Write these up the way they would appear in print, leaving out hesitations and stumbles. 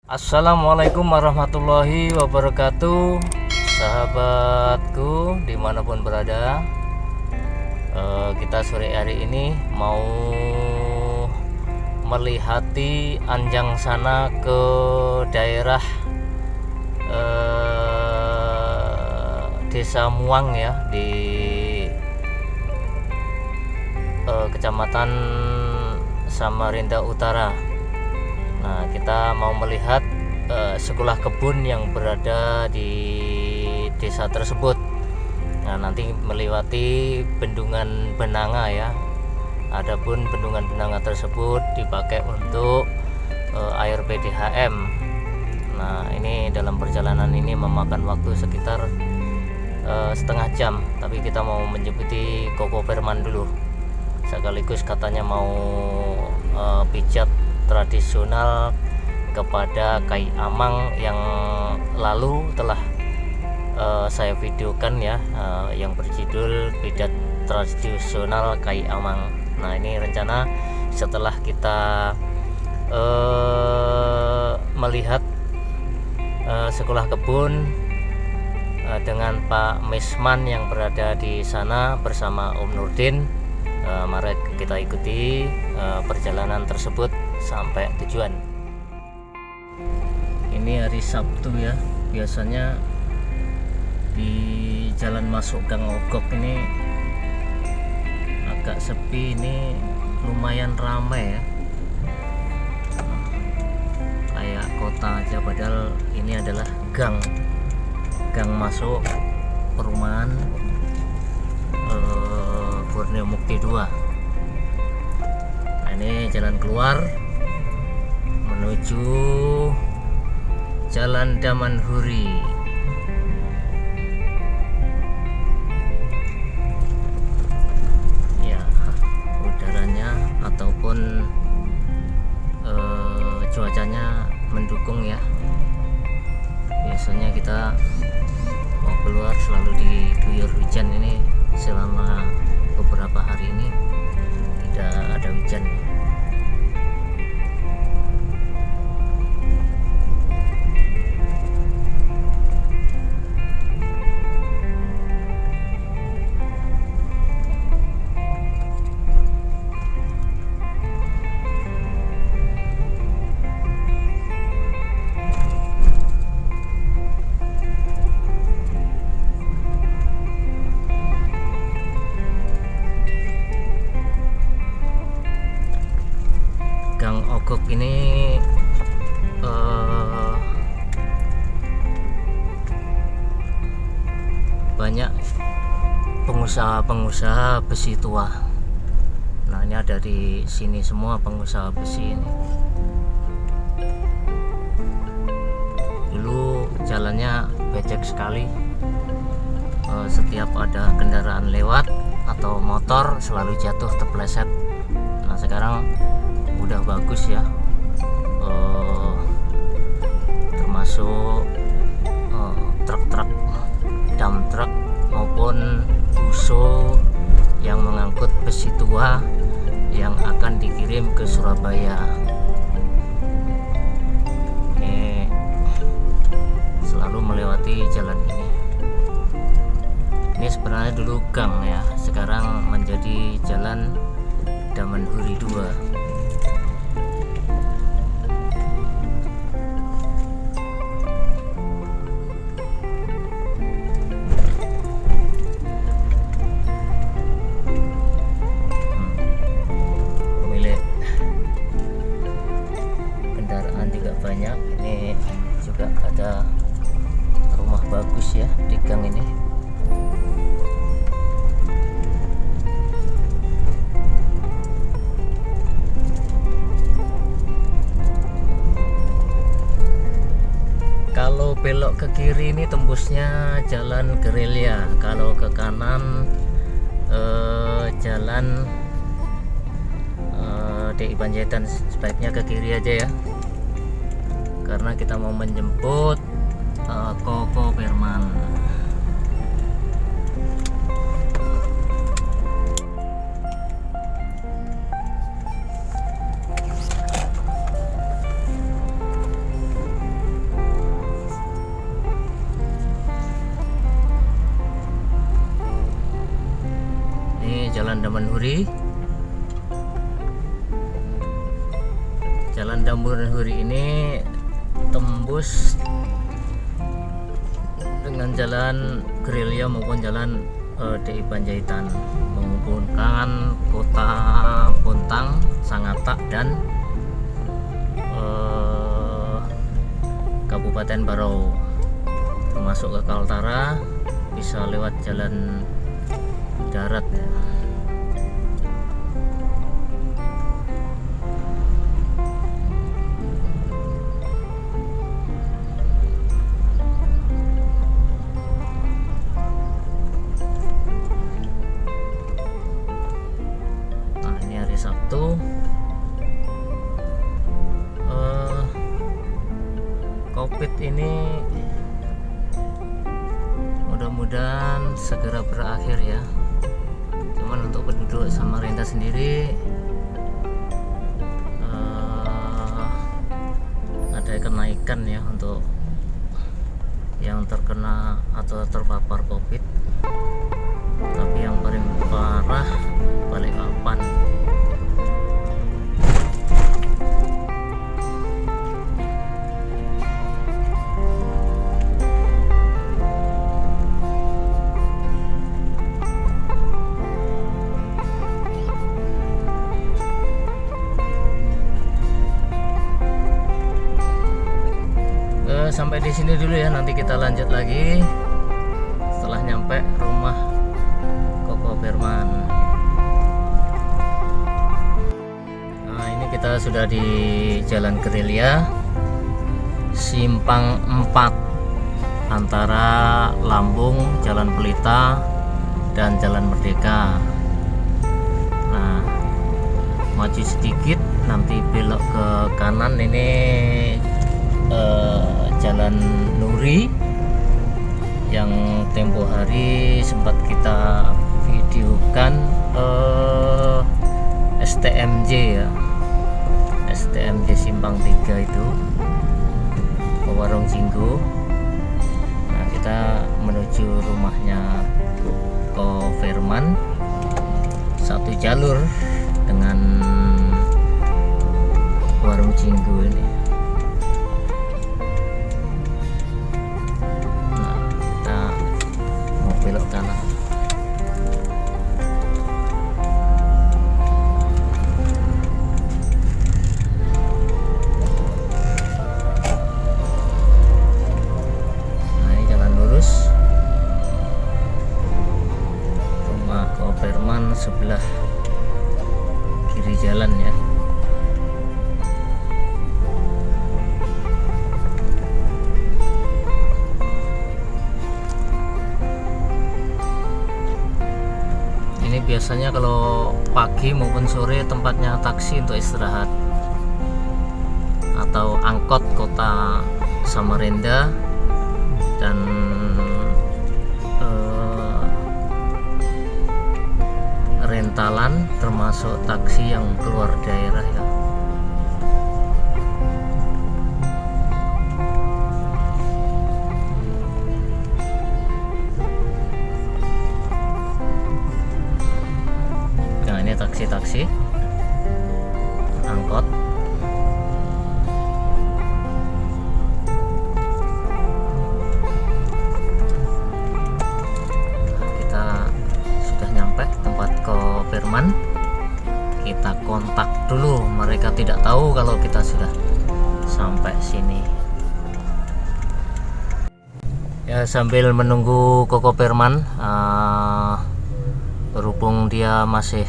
Assalamualaikum warahmatullahi wabarakatuh, sahabatku dimanapun berada. Kita sore hari ini mau melihati Anjang sana ke daerah Desa Muang ya, di Kecamatan Samarinda Utara. Nah, kita mau melihat sekolah kebun yang berada di desa tersebut. Nah, nanti melewati bendungan Benanga ya. Adapun bendungan Benanga tersebut dipakai untuk air PDHM. Nah, ini dalam perjalanan ini memakan waktu sekitar setengah jam, tapi kita mau menjemputi Koko Perman dulu. Sekaligus katanya mau pijat tradisional kepada Kai Amang yang lalu telah saya videokan ya, yang berjudul pijat tradisional Kai Amang. Nah, ini rencana setelah kita melihat sekolah kebun dengan Pak Misman yang berada di sana bersama Om Nurdin. Mari kita ikuti perjalanan tersebut sampai tujuan. Ini hari Sabtu ya, biasanya di jalan masuk Gang Ogok ini agak sepi, ini lumayan ramai ya, kayak kota aja, padahal ini adalah gang masuk perumahan Borneo Mukti 2. Nah, ini jalan keluar menuju Jalan Damanhuri. Ya, udaranya ataupun cuacanya mendukung ya. Biasanya kita mau keluar selalu diguyur hujan, ini selama beberapa hari ini tidak ada hujan. Gang Ogok ini banyak pengusaha besi tua. Nah, ini ada di sini semua pengusaha besi ini. Dulu jalannya becek sekali, setiap ada kendaraan lewat atau motor selalu jatuh terpeleset. Nah, sekarang udah bagus ya, termasuk truk-truk, dump truck maupun buso yang mengangkut besi tua yang akan dikirim ke Surabaya. Ini selalu melewati jalan ini. Ini sebenarnya dulu gang ya, sekarang menjadi Jalan Damanhuri 2. Banyak, ini juga ada rumah bagus ya di gang ini. Kalau belok ke kiri ini tembusnya Jalan Gerilya, kalau ke kanan Jalan DI Panjaitan. Sebaiknya ke kiri aja ya, karena kita mau menjemput Koko Perman. Damanhuri. Jalan Damanhuri ini tembus dengan jalan Gerilya maupun jalan DI Panjaitan, menghubungkan kota Bontang, Sangatta dan Kabupaten Barau, termasuk ke Kaltara bisa lewat jalan darat ya. Nah, ini hari Sabtu. COVID ini mudah-mudahan segera berakhir ya. Cuman untuk penduduk Samarinda sendiri ada kenaikan ya untuk yang terkena atau terpapar COVID. Tapi yang paling parah Balikpapan. Sampai di sini dulu ya, nanti kita lanjut lagi setelah nyampe rumah Koko Firman. Nah, ini kita sudah di Jalan Gerilya, Simpang 4 antara Lambung, Jalan Pelita dan Jalan Merdeka. Nah, maju sedikit nanti belok ke kanan, ini Jalan Nuri yang tempo hari sempat kita videokan, STMJ ya, STMJ Simpang 3 itu ke Warung Jinggo. Nah, kita menuju rumahnya Ko Firman, satu jalur dengan Warung Jinggo ini. Belok kanan. Nah, ini jalan lurus. Rumah Ko Firman sebelah kiri jalan ya. Biasanya kalau pagi maupun sore tempatnya taksi untuk istirahat atau angkot kota Samarinda dan rentalan, termasuk taksi yang keluar daerah ya. Taksi angkot. Kita sudah nyampe tempat Ko Firman. Kita kontak dulu, mereka tidak tahu kalau kita sudah sampai sini ya. Sambil menunggu Koko Firman, berhubung dia masih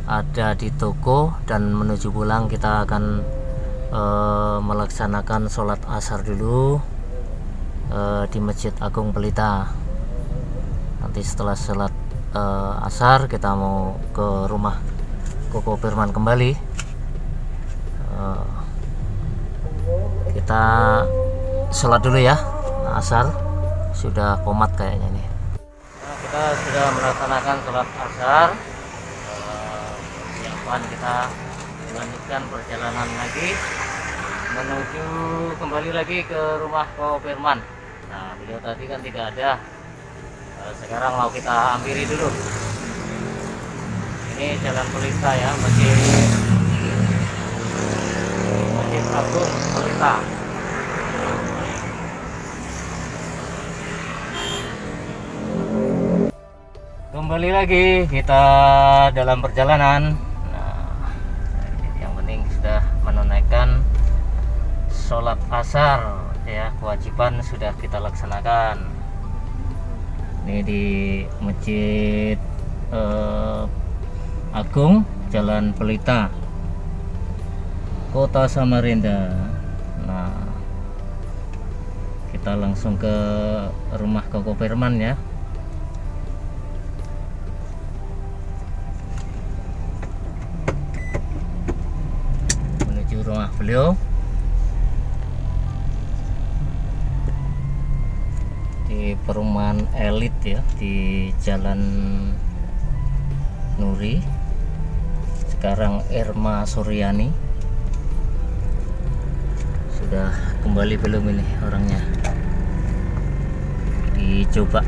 ada di toko dan menuju pulang, kita akan melaksanakan sholat asar dulu di Masjid Agung Pelita. Nanti setelah sholat asar kita mau ke rumah Koko Firman kembali. Kita sholat dulu ya, asar sudah komat kayaknya nih. Nah, kita sudah melaksanakan sholat asar. Kita melanjutkan perjalanan lagi menuju kembali lagi ke rumah Ko Firman. Nah, beliau tadi kan tidak ada, sekarang mau kita hampiri dulu. Ini Jalan Pelita ya, Masjid Agung Pelita. Kembali lagi kita dalam perjalanan. Nah, yang penting sudah menunaikan sholat asar ya, kewajiban sudah kita laksanakan. Ini di Masjid Agung Jalan Pelita, Kota Samarinda. Nah, kita langsung ke rumah Koko Firman ya. Menuju rumah beliau di perumahan elit ya, di Jalan Nuri, sekarang Irma Suryani. Sudah kembali belum ini orangnya? Dicoba.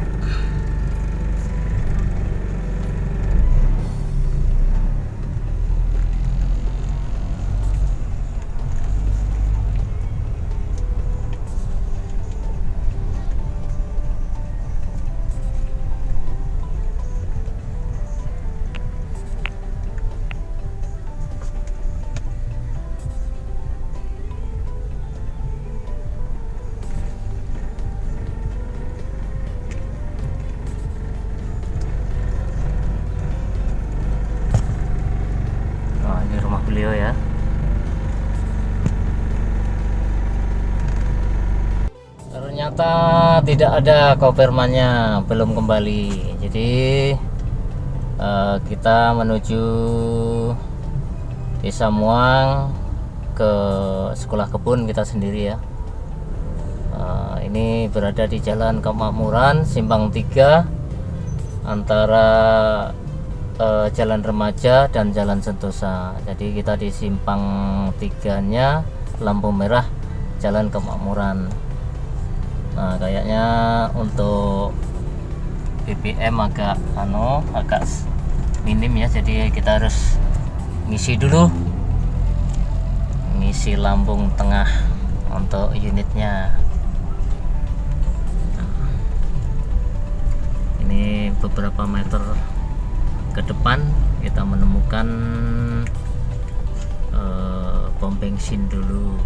Beliau ya. Ternyata tidak ada konfirmannya, belum kembali. Jadi kita menuju Desa Muang ke sekolah kebun kita sendiri ya. Ini berada di Jalan Kemakmuran Simpang 3 antara Jalan Remaja dan Jalan Sentosa. Jadi kita di Simpang 3-nya lampu merah Jalan Kemakmuran. Nah, kayaknya untuk BBM agak minim ya, jadi kita harus ngisi dulu, ngisi lambung tengah untuk unitnya. Ini beberapa meter ke depan kita menemukan pom bensin dulu.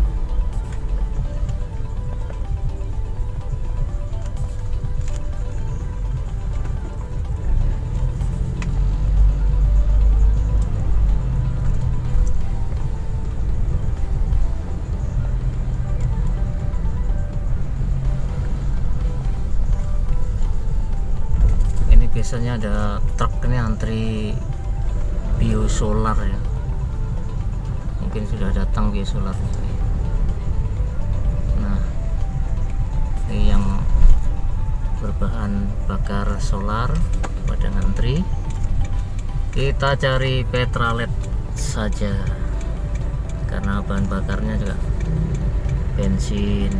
Biasanya ada truk ini antri biosolar ya, mungkin sudah datang biosolar. Nah, ini yang berbahan bakar solar pada ngantri. Kita cari Petralet saja karena bahan bakarnya juga bensin.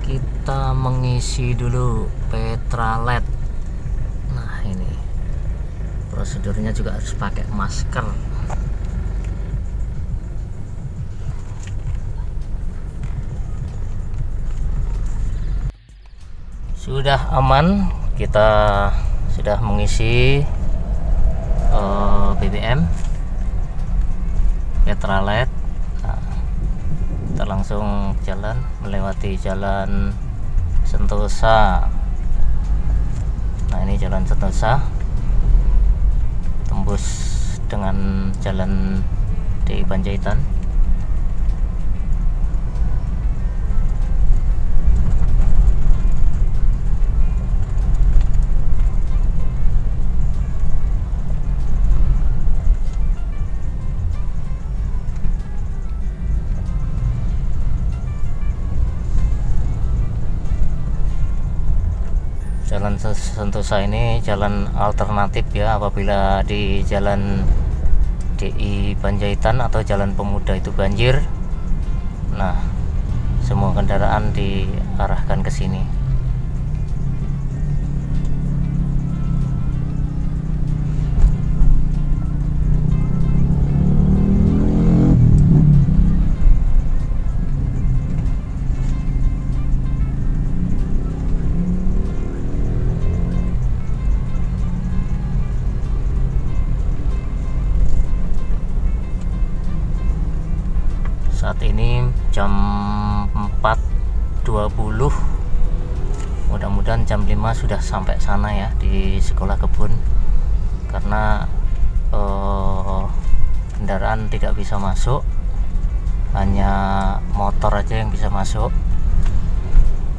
Kita mengisi dulu Petralet. Nah, ini prosedurnya juga harus pakai masker. Sudah aman, kita sudah mengisi BBM Petralet. Nah, kita langsung jalan melewati Jalan Sentosa. Nah, ini Jalan Sentosa tembus dengan Jalan di Panjaitan. Jalan Sentosa ini jalan alternatif ya, apabila di Jalan DI Panjaitan atau Jalan Pemuda itu banjir. Nah, semua kendaraan diarahkan ke sini. Saat ini jam 4.20, mudah-mudahan jam 5 sudah sampai sana ya, di sekolah kebun, karena kendaraan tidak bisa masuk, hanya motor aja yang bisa masuk.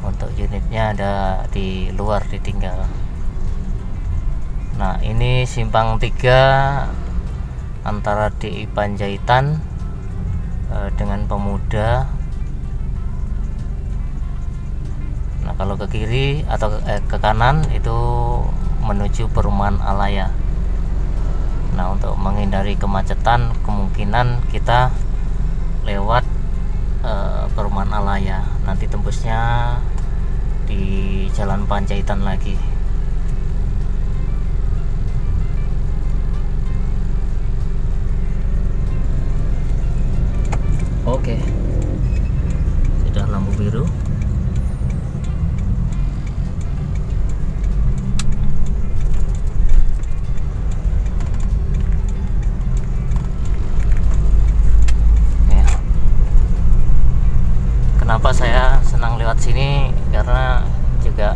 Untuk unitnya ada di luar, ditinggal. Nah, ini simpang 3 antara DI Panjaitan dengan Pemuda. Nah, kalau ke kiri atau ke kanan itu menuju perumahan Alaya. Nah, untuk menghindari kemacetan, kemungkinan kita lewat perumahan Alaya. Nanti tembusnya di Jalan Panjaitan lagi. Oke, sudah lampu biru. Ya. Kenapa saya senang lewat sini? Karena juga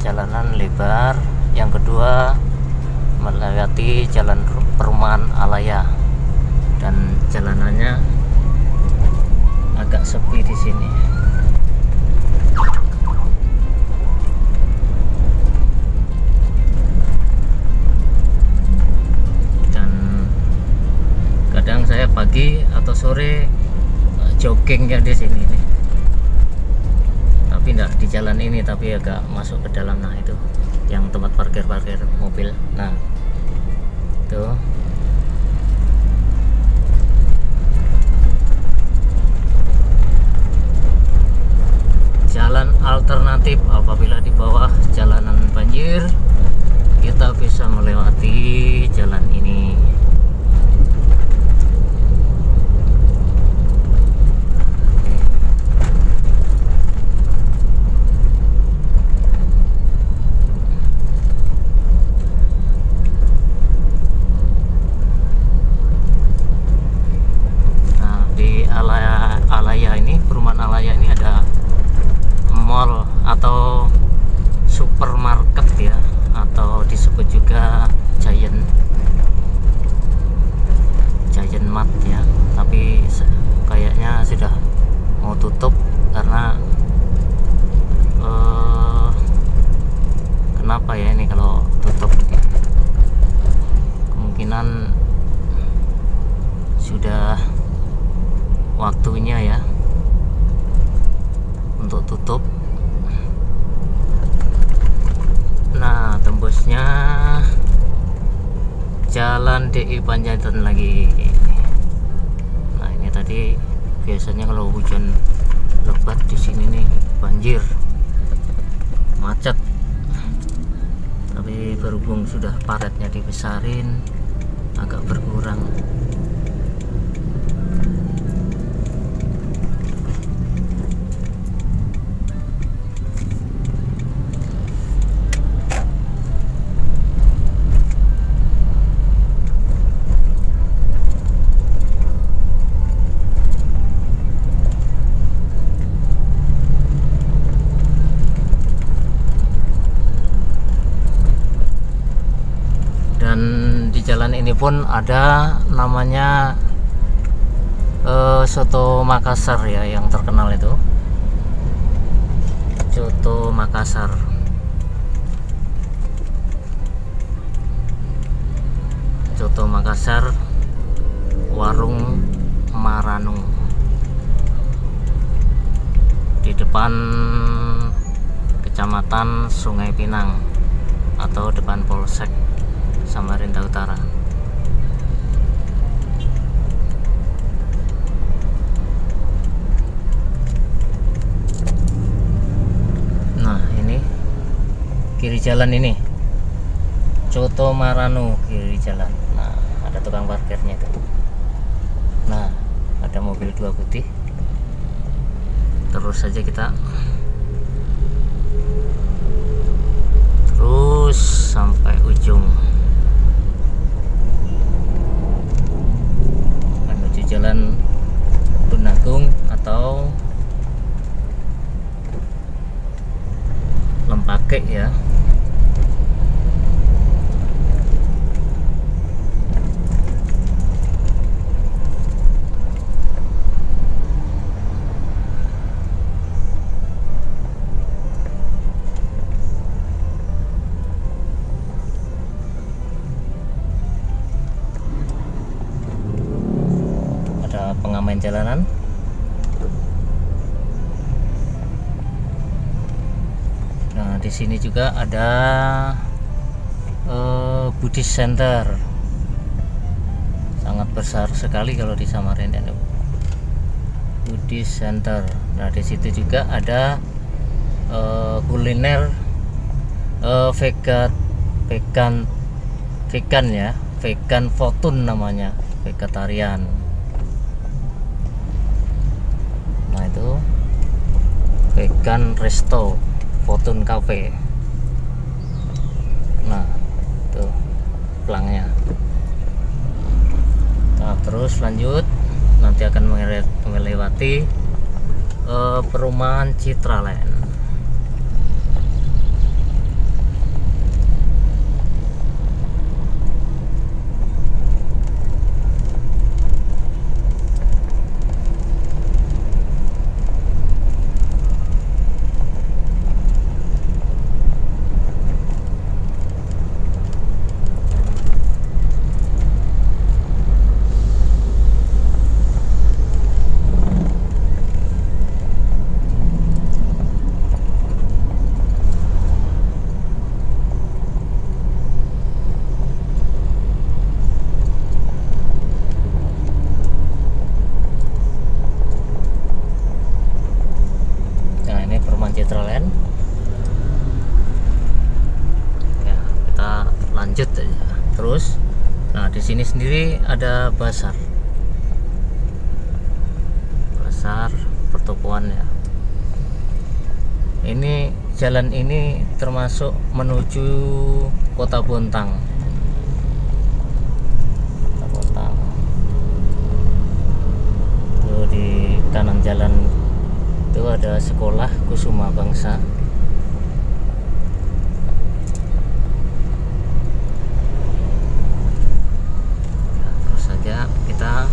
jalanan lebar. Yang kedua, melewati jalan perumahan Alaya dan jalanannya agak sepi di sini. Dan kadang saya pagi atau sore joggingnya di sini nih. Tapi enggak di jalan ini, tapi agak masuk ke dalam. Nah, itu yang tempat parkir mobil. Nah, tuh. Jalan alternatif apabila di bawah jalanan banjir, kita bisa melewati jalan ini. Nah, di Alaya ini, perumahan Alaya ini ada mall atau supermarket ya, atau disebut juga Giant Mart ya, tapi kayaknya sudah mau tutup karena kenapa ya ini kalau tutup ini? Kemungkinan sudah waktunya ya untuk tutup. Nah, tembusnya Jalan DI Panjaitan lagi. Nah, ini tadi biasanya kalau hujan lebat di sini nih banjir, macet. Tapi berhubung sudah paretnya dibesarin, agak berkurang. Dan di jalan ini pun ada namanya soto Makassar ya, yang terkenal itu soto Makassar. Soto Makassar, warung Maranung, di depan Kecamatan Sungai Pinang atau depan Polsek Samarinda Utara. kiri jalan ini Coto Marano, kiri jalan. Nah, ada tukang parkirnya itu. Nah, ada mobil 2 putih. Terus saja kita terus sampai ujung menuju jalan Tunagung atau Lempake ya. Ada pengamen jalanan. Nah, di sini juga ada Buddhist Center. Sangat besar sekali kalau di Samarinda. Buddhist Center. Nah, di situ juga ada kuliner vegan ya, vegan Fortune namanya, vegetarian. Nah, itu vegan resto Fortune Cafe. Nah, itu pelangnya. Nah, terus lanjut nanti akan melewati perumahan Citraland. Citraland. Ya, kita lanjut aja. Terus, nah di sini sendiri ada pasar pertokoan ya. Ini jalan ini termasuk menuju Kota Bontang. Kota Bontang. Tuh di kanan jalan itu ada sekolah Kusuma Bangsa. Nah, terus saja kita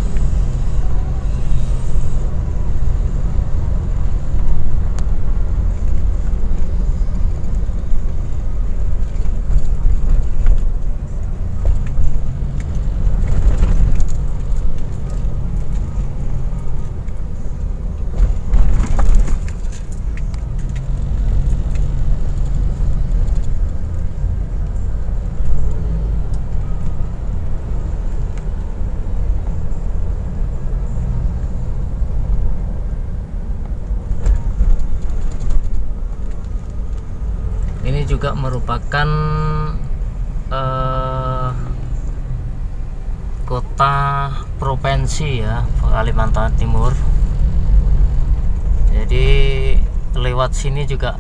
juga merupakan kota provinsi ya, Kalimantan Timur. Jadi lewat sini juga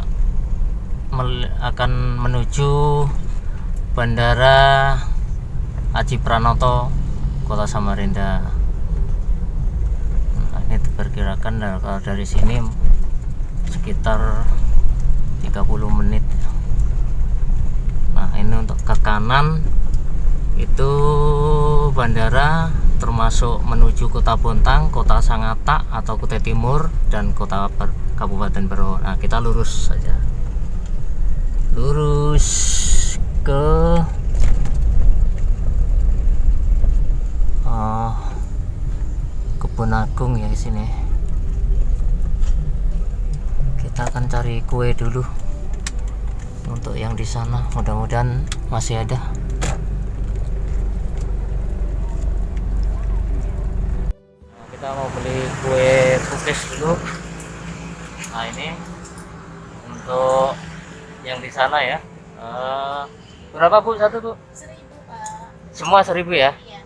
akan menuju Bandara Aji Pranoto, Kota Samarinda. Nah, ini diperkirakan kalau dari sini sekitar 30 menit. Nah, ini untuk ke kanan itu bandara, termasuk menuju Kota Bontang, Kota Sangatta atau Kutai Timur, dan Kota Kabupaten Berau. Nah, kita lurus saja, lurus ke Kebun Agung ya. Di sini kita akan cari kue dulu. Untuk yang di sana mudah-mudahan masih ada. Nah, kita mau beli kue cookies dulu. Nah, ini untuk yang di sana ya. Berapa Bu satu Bu? 1.000 Pak. Semua 1.000 ya? Iya.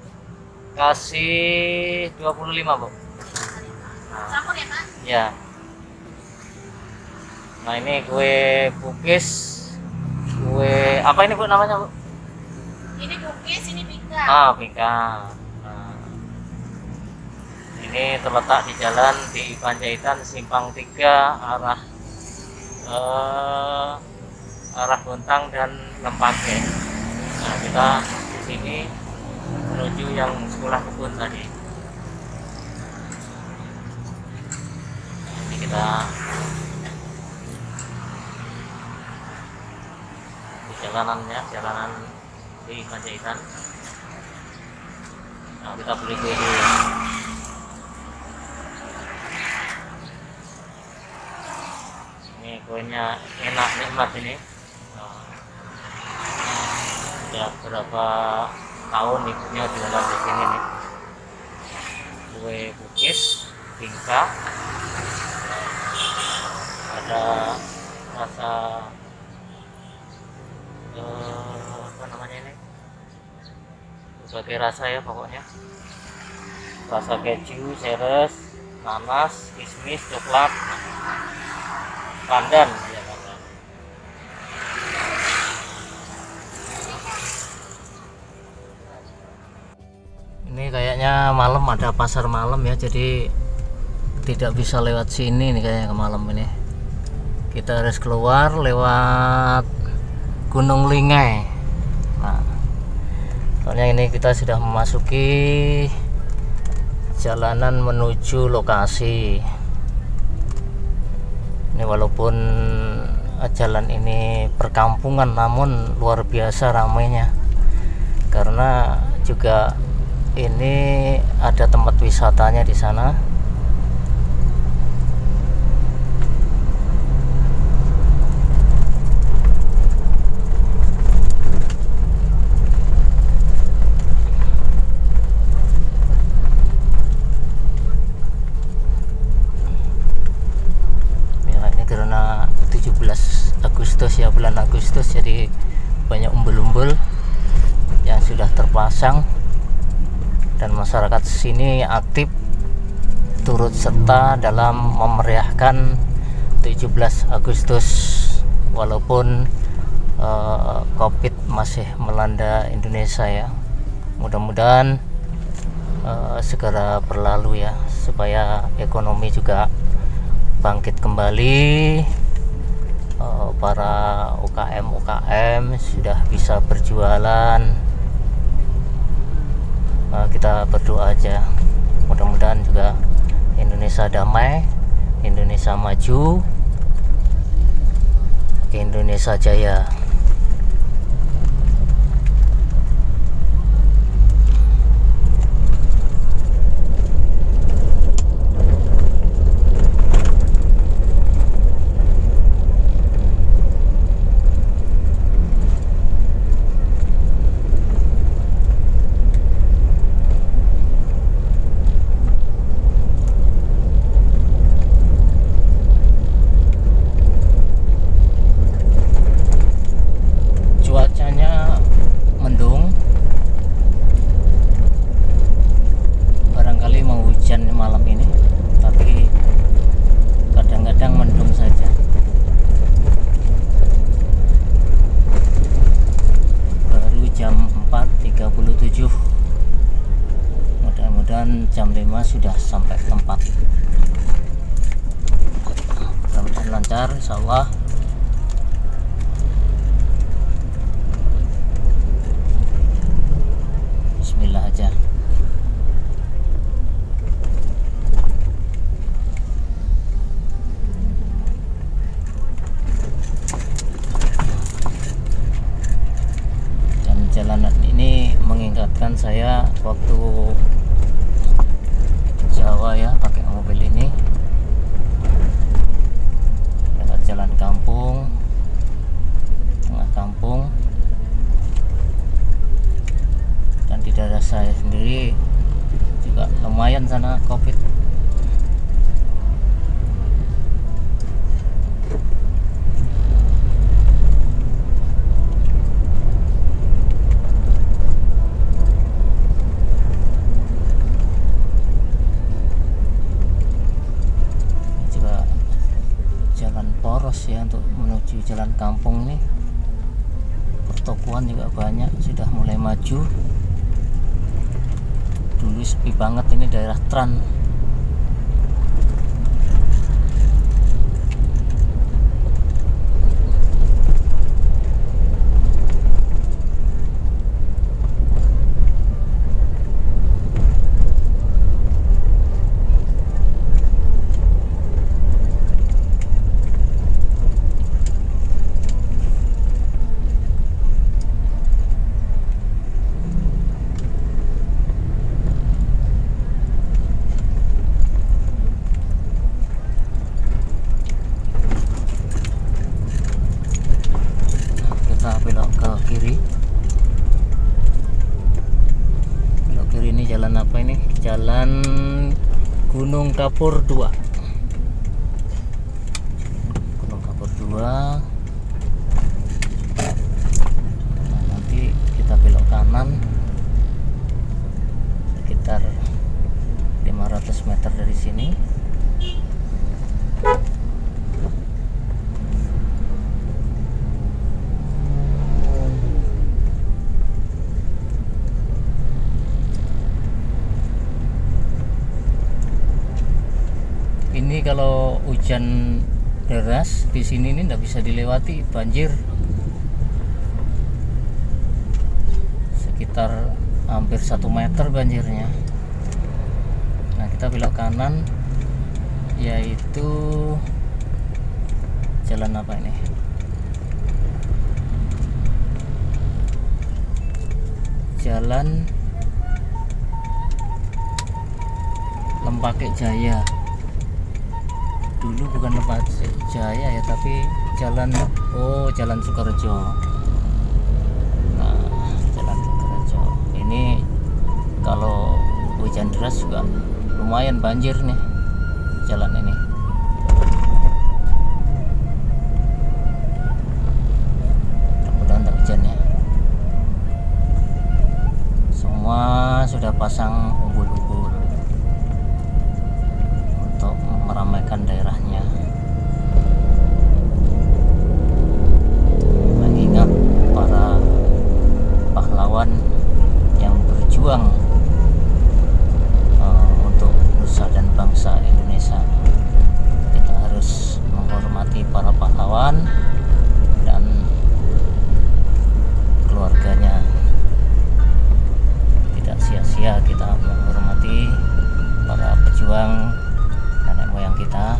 Kasih 25 Bu. Campur ya Pak? Ya. Nah ini kue pukis, kue apa ini Bu namanya Bu? Ini cookies, ini pika. Pika. Nah, ini terletak di jalan di Panjaitan Simpang 3 arah Bontang dan Lempake. Nah kita di sini menuju yang sekolah kebun tadi. Ini kita di jalanan di Panjaitan. Nah kita beli kue dulu. Ini kuenya enak, nikmat ini. Ya berapa tahun ibunya jualan di sini nih. Kue pukis, bingka, ada rasa apa namanya ini? Berbagai rasa ya pokoknya. Rasa keju, ceres, nanas, kismis, coklat, pandan ya. Ini kayaknya malam, ada pasar malam ya, jadi tidak bisa lewat sini nih kayaknya ke malam ini. Kita harus keluar lewat Gunung Lingai. Nah, soalnya ini kita sudah memasuki jalanan menuju lokasi. Ini walaupun jalan ini perkampungan, namun luar biasa ramainya, karena juga ini ada tempat wisatanya di sana. Ya, ini karena 17 Agustus ya, bulan Agustus, jadi banyak umbul-umbul yang sudah terpasang. Dan masyarakat sini aktif turut serta dalam memeriahkan 17 Agustus walaupun Covid masih melanda Indonesia ya. Mudah-mudahan segera berlalu ya, supaya ekonomi juga bangkit kembali. Para UKM sudah bisa berjualan. Kita berdoa aja, mudah-mudahan juga Indonesia damai, Indonesia maju, Indonesia jaya. Cuacanya mendung, barangkali mau hujan malam ini, tapi kadang-kadang mendung saja. Baru jam 4.37, mudah-mudahan jam 5 sudah sampai tempat. Mudah-mudahan lancar, insyaallah. Bismillah aja. Dan jalanan ini mengingatkan saya waktu Jawa ya, pakai mobil ini lewat jalan kampung, tengah kampung. Dan di daerah saya sendiri juga lumayan sana Covid. jalan poros ya untuk menuju jalan kampung nih. Pertokoan juga banyak, sudah mulai maju. Dulu sepi banget, ini daerah Tran. Kita belok ke kiri. Belok kiri ini jalan apa ini? Jalan Gunung Kapur 2. Gunung Kapur 2. Nah, nanti kita belok kanan sekitar 500 meter dari sini. Ini kalau hujan deras di sini ini tidak bisa dilewati, banjir sekitar hampir 1 meter banjirnya. Nah, kita belok kanan, yaitu jalan apa ini? Jalan Lempake Jaya. Dulu bukan Lempake Jaya ya, tapi jalan Sukorejo. Nah, jalan Sukorejo ini kalau hujan deras juga lumayan banjir nih jalan ini. Mudah-mudahan tak hujan ya. Semua sudah pasang umbul-umbul untuk meramaikan daerahnya, mengingat para pahlawan yang berjuang untuk nusa dan bangsa Indonesia. Kita harus menghormati para pahlawan dan keluarganya. Tidak sia-sia kita menghormati para pejuang nenek moyang kita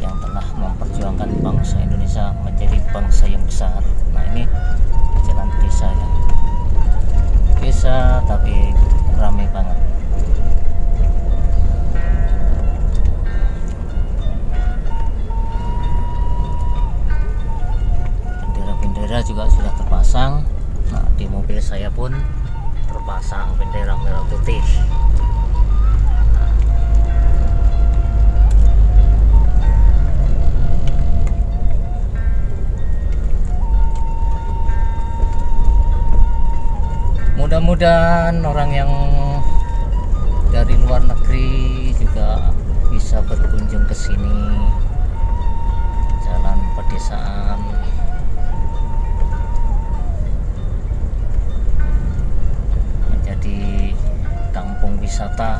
yang telah memperjuangkan bangsa Indonesia menjadi bangsa yang besar. Nah, ini jalan desa ya, desa tapi ramai banget. Bendera-bendera juga sudah terpasang. Nah, di mobil saya pun terpasang bendera merah putih. Mudah-mudahan orang yang dari luar negeri juga bisa berkunjung ke sini. Jalan pedesaan menjadi kampung wisata.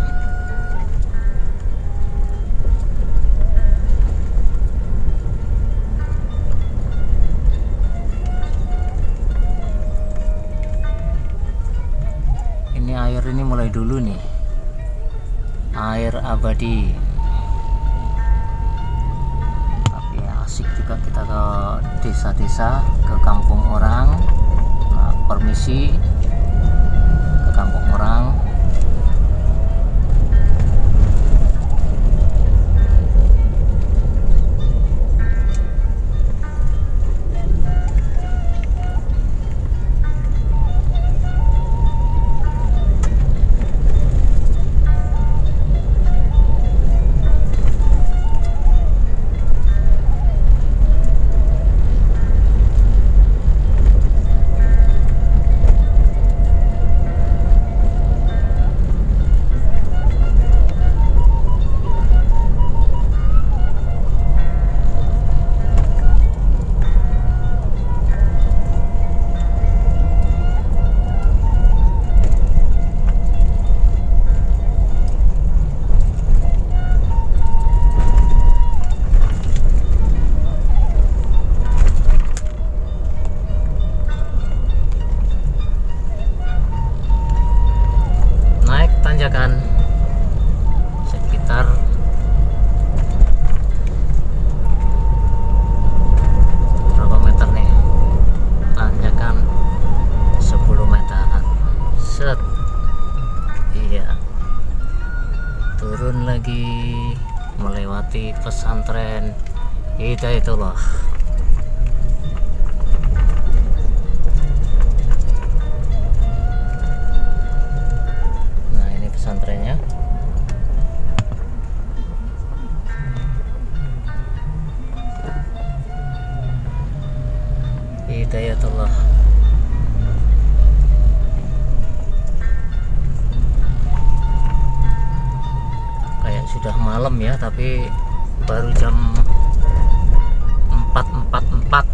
Ini air ini mulai dulu nih, air abadi. Tapi asik juga kita ke desa-desa, ke kampung orang. Nah, permisi ke kampung orang. Hidayatullah. Nah, ini pesantrennya. Hidayatullah. Kayak sudah malam ya, tapi baru jam 4.44,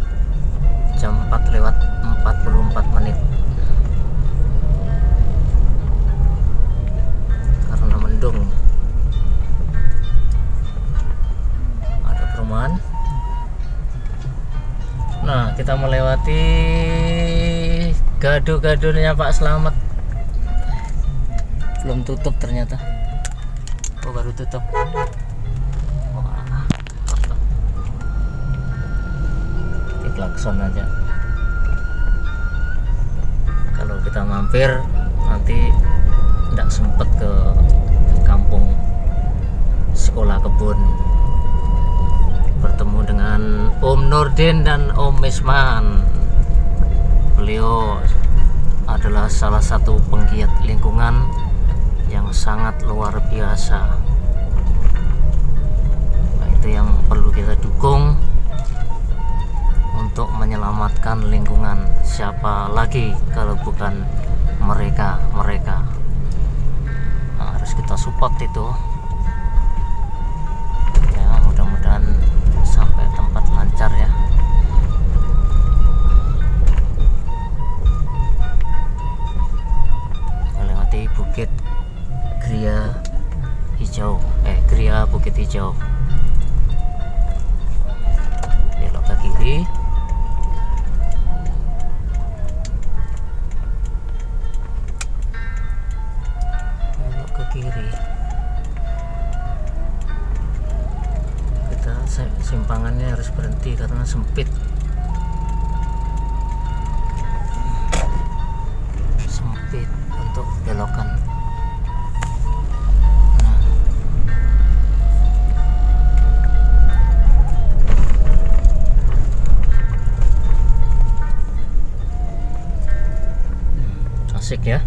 jam 4:44 karena mendung. Ada perumahan. Nah, kita melewati gado-gadonya Pak Slamet. Belum tutup ternyata. Oh, baru tutup. Wah, di klakson aja. Kalau kita mampir nanti tidak sempet ke kampung sekolah kebun, bertemu dengan Om Nurdin dan Om Misman. Beliau adalah salah satu penggiat lingkungan yang sangat luar biasa. Nah, itu yang perlu kita dukung untuk menyelamatkan lingkungan. Siapa lagi kalau bukan mereka. Nah, harus kita support itu ya. Mudah-mudahan sampai tempat lancar ya. Melewati bukit Gria Hijau, Gria Bukit Hijau. Belok ke kiri. Belok ke kiri. Kita simpangannya harus berhenti karena sempit. Sempit untuk belokan. Asik ya.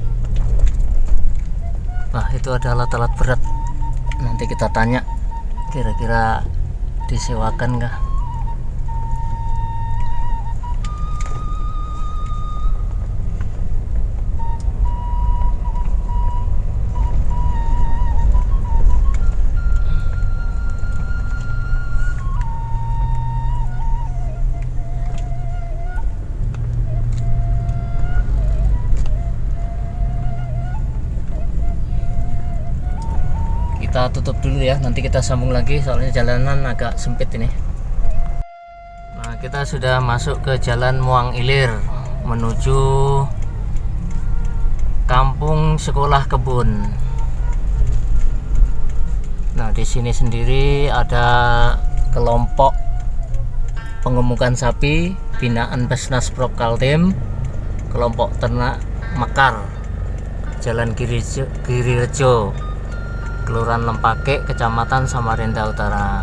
Wah, itu ada alat-alat berat. Nanti kita tanya kira-kira disewakan kah? Kita tutup dulu ya, nanti kita sambung lagi soalnya jalanan agak sempit ini. Nah, kita sudah masuk ke Jalan Muang Ilir menuju Kampung Sekolah Kebun. Nah, di sini sendiri ada kelompok pengemukan sapi binaan Basnas Prop Kaltim, kelompok ternak Mekar, Jalan Girirejo, Kelurahan Lempake, Kecamatan Samarinda Utara.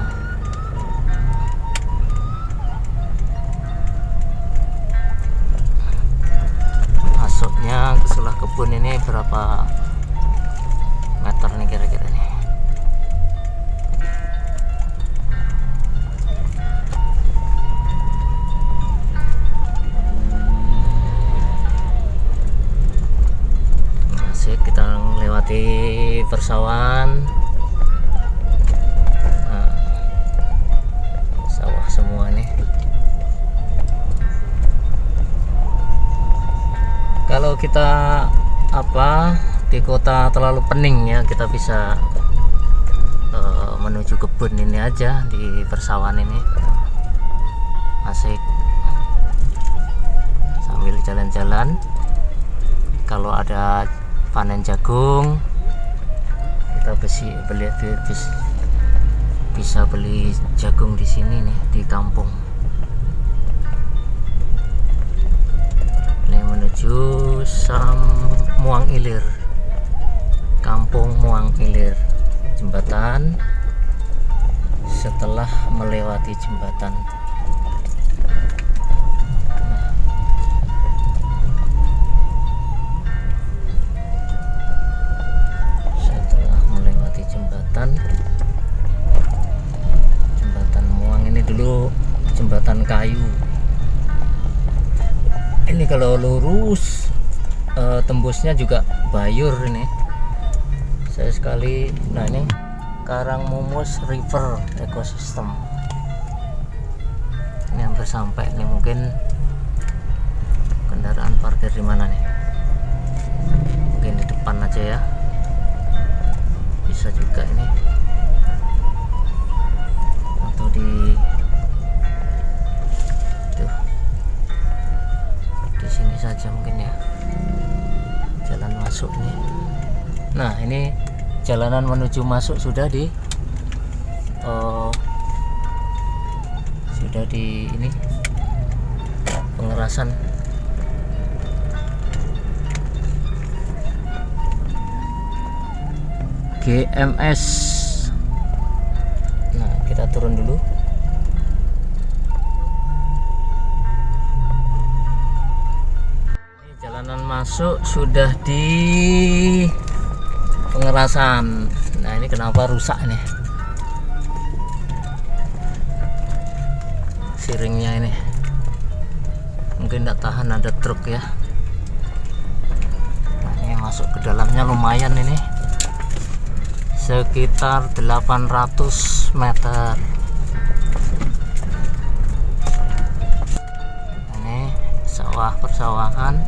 Masuknya ke sekolah kebun ini berapa meter nih kira-kira nih? Asik, kita melewati persawahan. Nah, sawah semua nih. Kalau kita di kota terlalu pening ya, kita bisa menuju kebun ini aja, di persawahan ini. Asik, sambil jalan-jalan. Kalau ada panen jagung, kita bisa beli jagung di sini nih, di kampung. Ini menuju Muang Ilir, Kampung Muang Ilir, jembatan. setelah melewati jembatan. Setelah melewati jembatan Muang, ini dulu jembatan kayu. Ini kalau lurus tembusnya juga Bayur ini. Saya sekali. Nah, ini Karangmumus River Ecosystem. Ini hampir sampai nih, mungkin kendaraan parkir di mana nih? Mungkin di depan aja ya. Bisa juga ini. Atau di sini saja mungkin ya. Jalan masuk nih. Nah, ini jalanan menuju masuk sudah di ini pengerasan. GMS. Nah, kita turun dulu. Ini jalanan masuk sudah di pengerasan. Nah, ini kenapa rusak nih siringnya ini, mungkin tidak tahan ada truk ya. Nah, ini masuk ke dalamnya lumayan ini, sekitar 800 meter. Ini sawah, persawahan.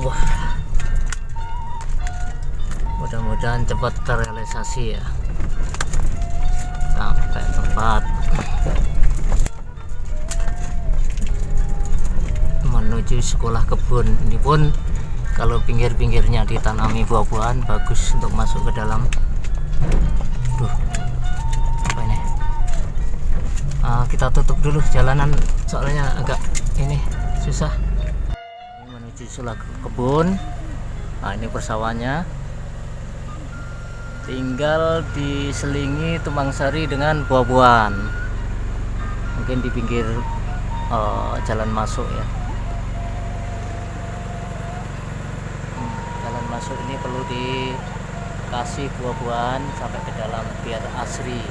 Wah, mudah-mudahan cepat terrealisasi ya, sampai tempat menuju sekolah kebun. Ini pun kalau pinggir-pinggirnya ditanami buah-buahan, bagus untuk masuk ke dalam. Duh, apa ini? Kita tutup dulu jalanan soalnya agak ini susah. Ini menuju sekolah kebun. Nah, ini persawahannya, tinggal diselingi tumpang sari dengan buah-buahan. Mungkin di pinggir jalan masuk ya. Jalan masuk ini perlu dikasih buah-buahan sampai ke dalam biar asri.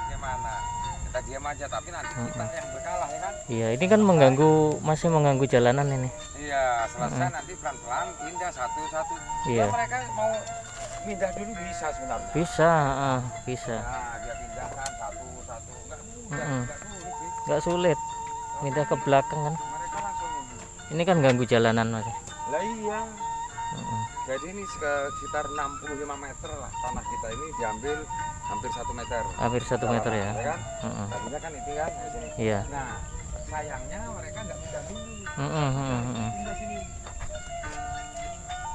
Gimana? Kita diam aja, tapi nanti kita yang berkalah ya kan? Iya, ini kan masih mengganggu jalanan ini. Iya, selesai nanti pelan-pelan pindah satu-satu. Iya. Ya, mereka mau pindah dulu bisa sebenarnya. Bisa, bisa. Nah, dia pindahkan satu-satu. Nggak sulit. Pindah ke belakang kan. Mereka langsung ini. Ini kan ganggu jalanan mas. Lah iya. Jadi ini sekitar 65 meter lah tanah kita ini diambil hampir 1 meter. Hampir 1 meter ya. kan? Tadinya kan itu kan di sini. Iya. Nah, sayangnya mereka nggak pindah dulu. Pindah sini.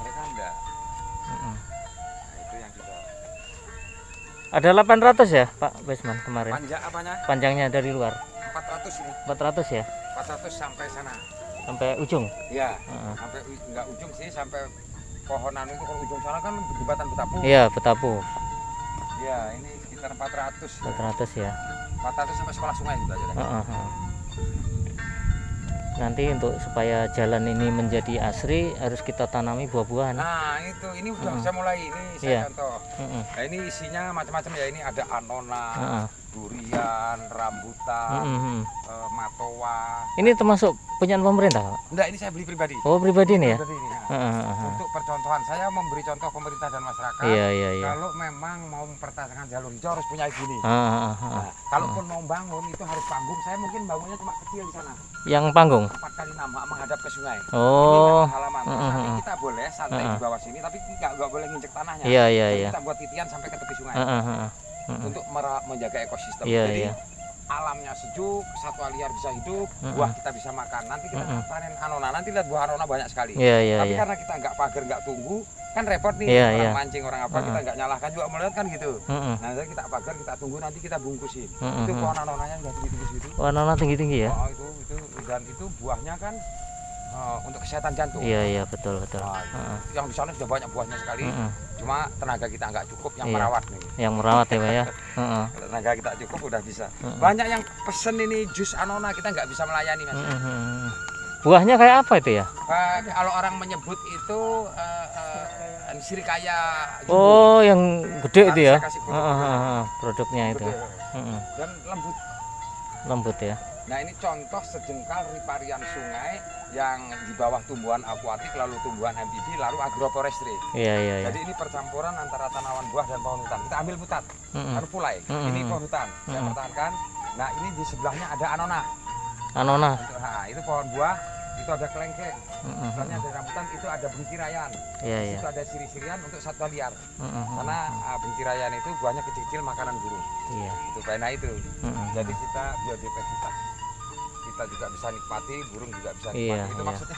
Mereka enggak. Nah, itu yang kita. Ada 800 ya Pak Basman kemarin. Panjang apanya? Panjangnya dari luar. 400 ini. 400 ya. 400 sampai sana. Sampai ujung. Iya. Sampai enggak ujung sih, sampai pohonan itu. Kalau ujung sana kan jembatan Betapu. Iya, Betapu. Iya, ini sekitar 400. 400 ya. 400 sampai sekolah sungai gitu aja deh. Nanti untuk supaya jalan ini menjadi asri harus kita tanami buah-buahan. Nah, itu ini udah saya mulai ini saya contoh. Nah, ini isinya macam-macam ya. Ini ada anona, durian, rambutan, matoa. Ini termasuk punyaan pemerintah, Pak? Enggak, ini saya beli pribadi. Oh, pribadi nih ya. Pribadi ini, untuk percontohan, saya memberi contoh pemerintah dan masyarakat. Iya. Kalau memang mau mempertahankan jalur hijau harus punya gini. Nah, kalaupun mau bangun itu harus panggung. Saya mungkin bangunnya cuma kecil di sana. Yang panggung 4x6 menghadap ke sungai. Oh. Ini halaman. Tapi kita boleh santai di bawah sini, tapi nggak boleh nginjek tanahnya. Iya. Kita buat titian sampai ke tepi sungai. Untuk menjaga ekosistem. Iya, Jadi iya. alamnya sejuk, satwa liar bisa hidup, buah kita bisa makan. Nanti kita panen anona, nanti lihat buah anona banyak sekali. Tapi karena kita nggak pagar, nggak tunggu, kan repot nih orang mancing, orang apa, kita nggak nyalahkan juga melihat kan gitu. Nah, jadi kita pagar, kita tunggu, nanti kita bungkusin. Itu pohon anonanya udah tinggi-tinggi segitu. Oh, anona tinggi-tinggi ya? Oh, itu dan itu buahnya kan untuk kesehatan jantung. Iya betul. Nah, yang di sana sudah banyak buahnya sekali. Cuma tenaga kita nggak cukup yang merawat nih. Yang merawat ya Pak ya. Tenaga kita cukup udah bisa. Banyak yang pesen ini jus anona, kita nggak bisa melayani Mas. Buahnya kayak apa itu ya? Kalau orang menyebut itu sirikaya. Oh, yang gede itu ya? Produknya itu. Dan lembut ya. Nah, ini contoh sejengkal riparian sungai yang di bawah tumbuhan akuatik, lalu tumbuhan amfibi, lalu agroforestry. Iya. Jadi ini percampuran antara tanaman buah dan pohon hutan. Kita ambil putat, lalu pulai. Ini pohon hutan, saya pertahankan. Nah, ini di sebelahnya ada anona. Nah, itu pohon buah, itu ada kelengkeng. Sebelahnya ada rambutan, itu ada bengkirayan. Itu ada siri-sirian untuk satwa liar. Karena bengkirayan itu buahnya kecil-kecil, makanan burung. Itu pena itu. Jadi kita biodiversitas. Kita juga bisa nikmati, burung juga bisa nikmati. Itu maksudnya.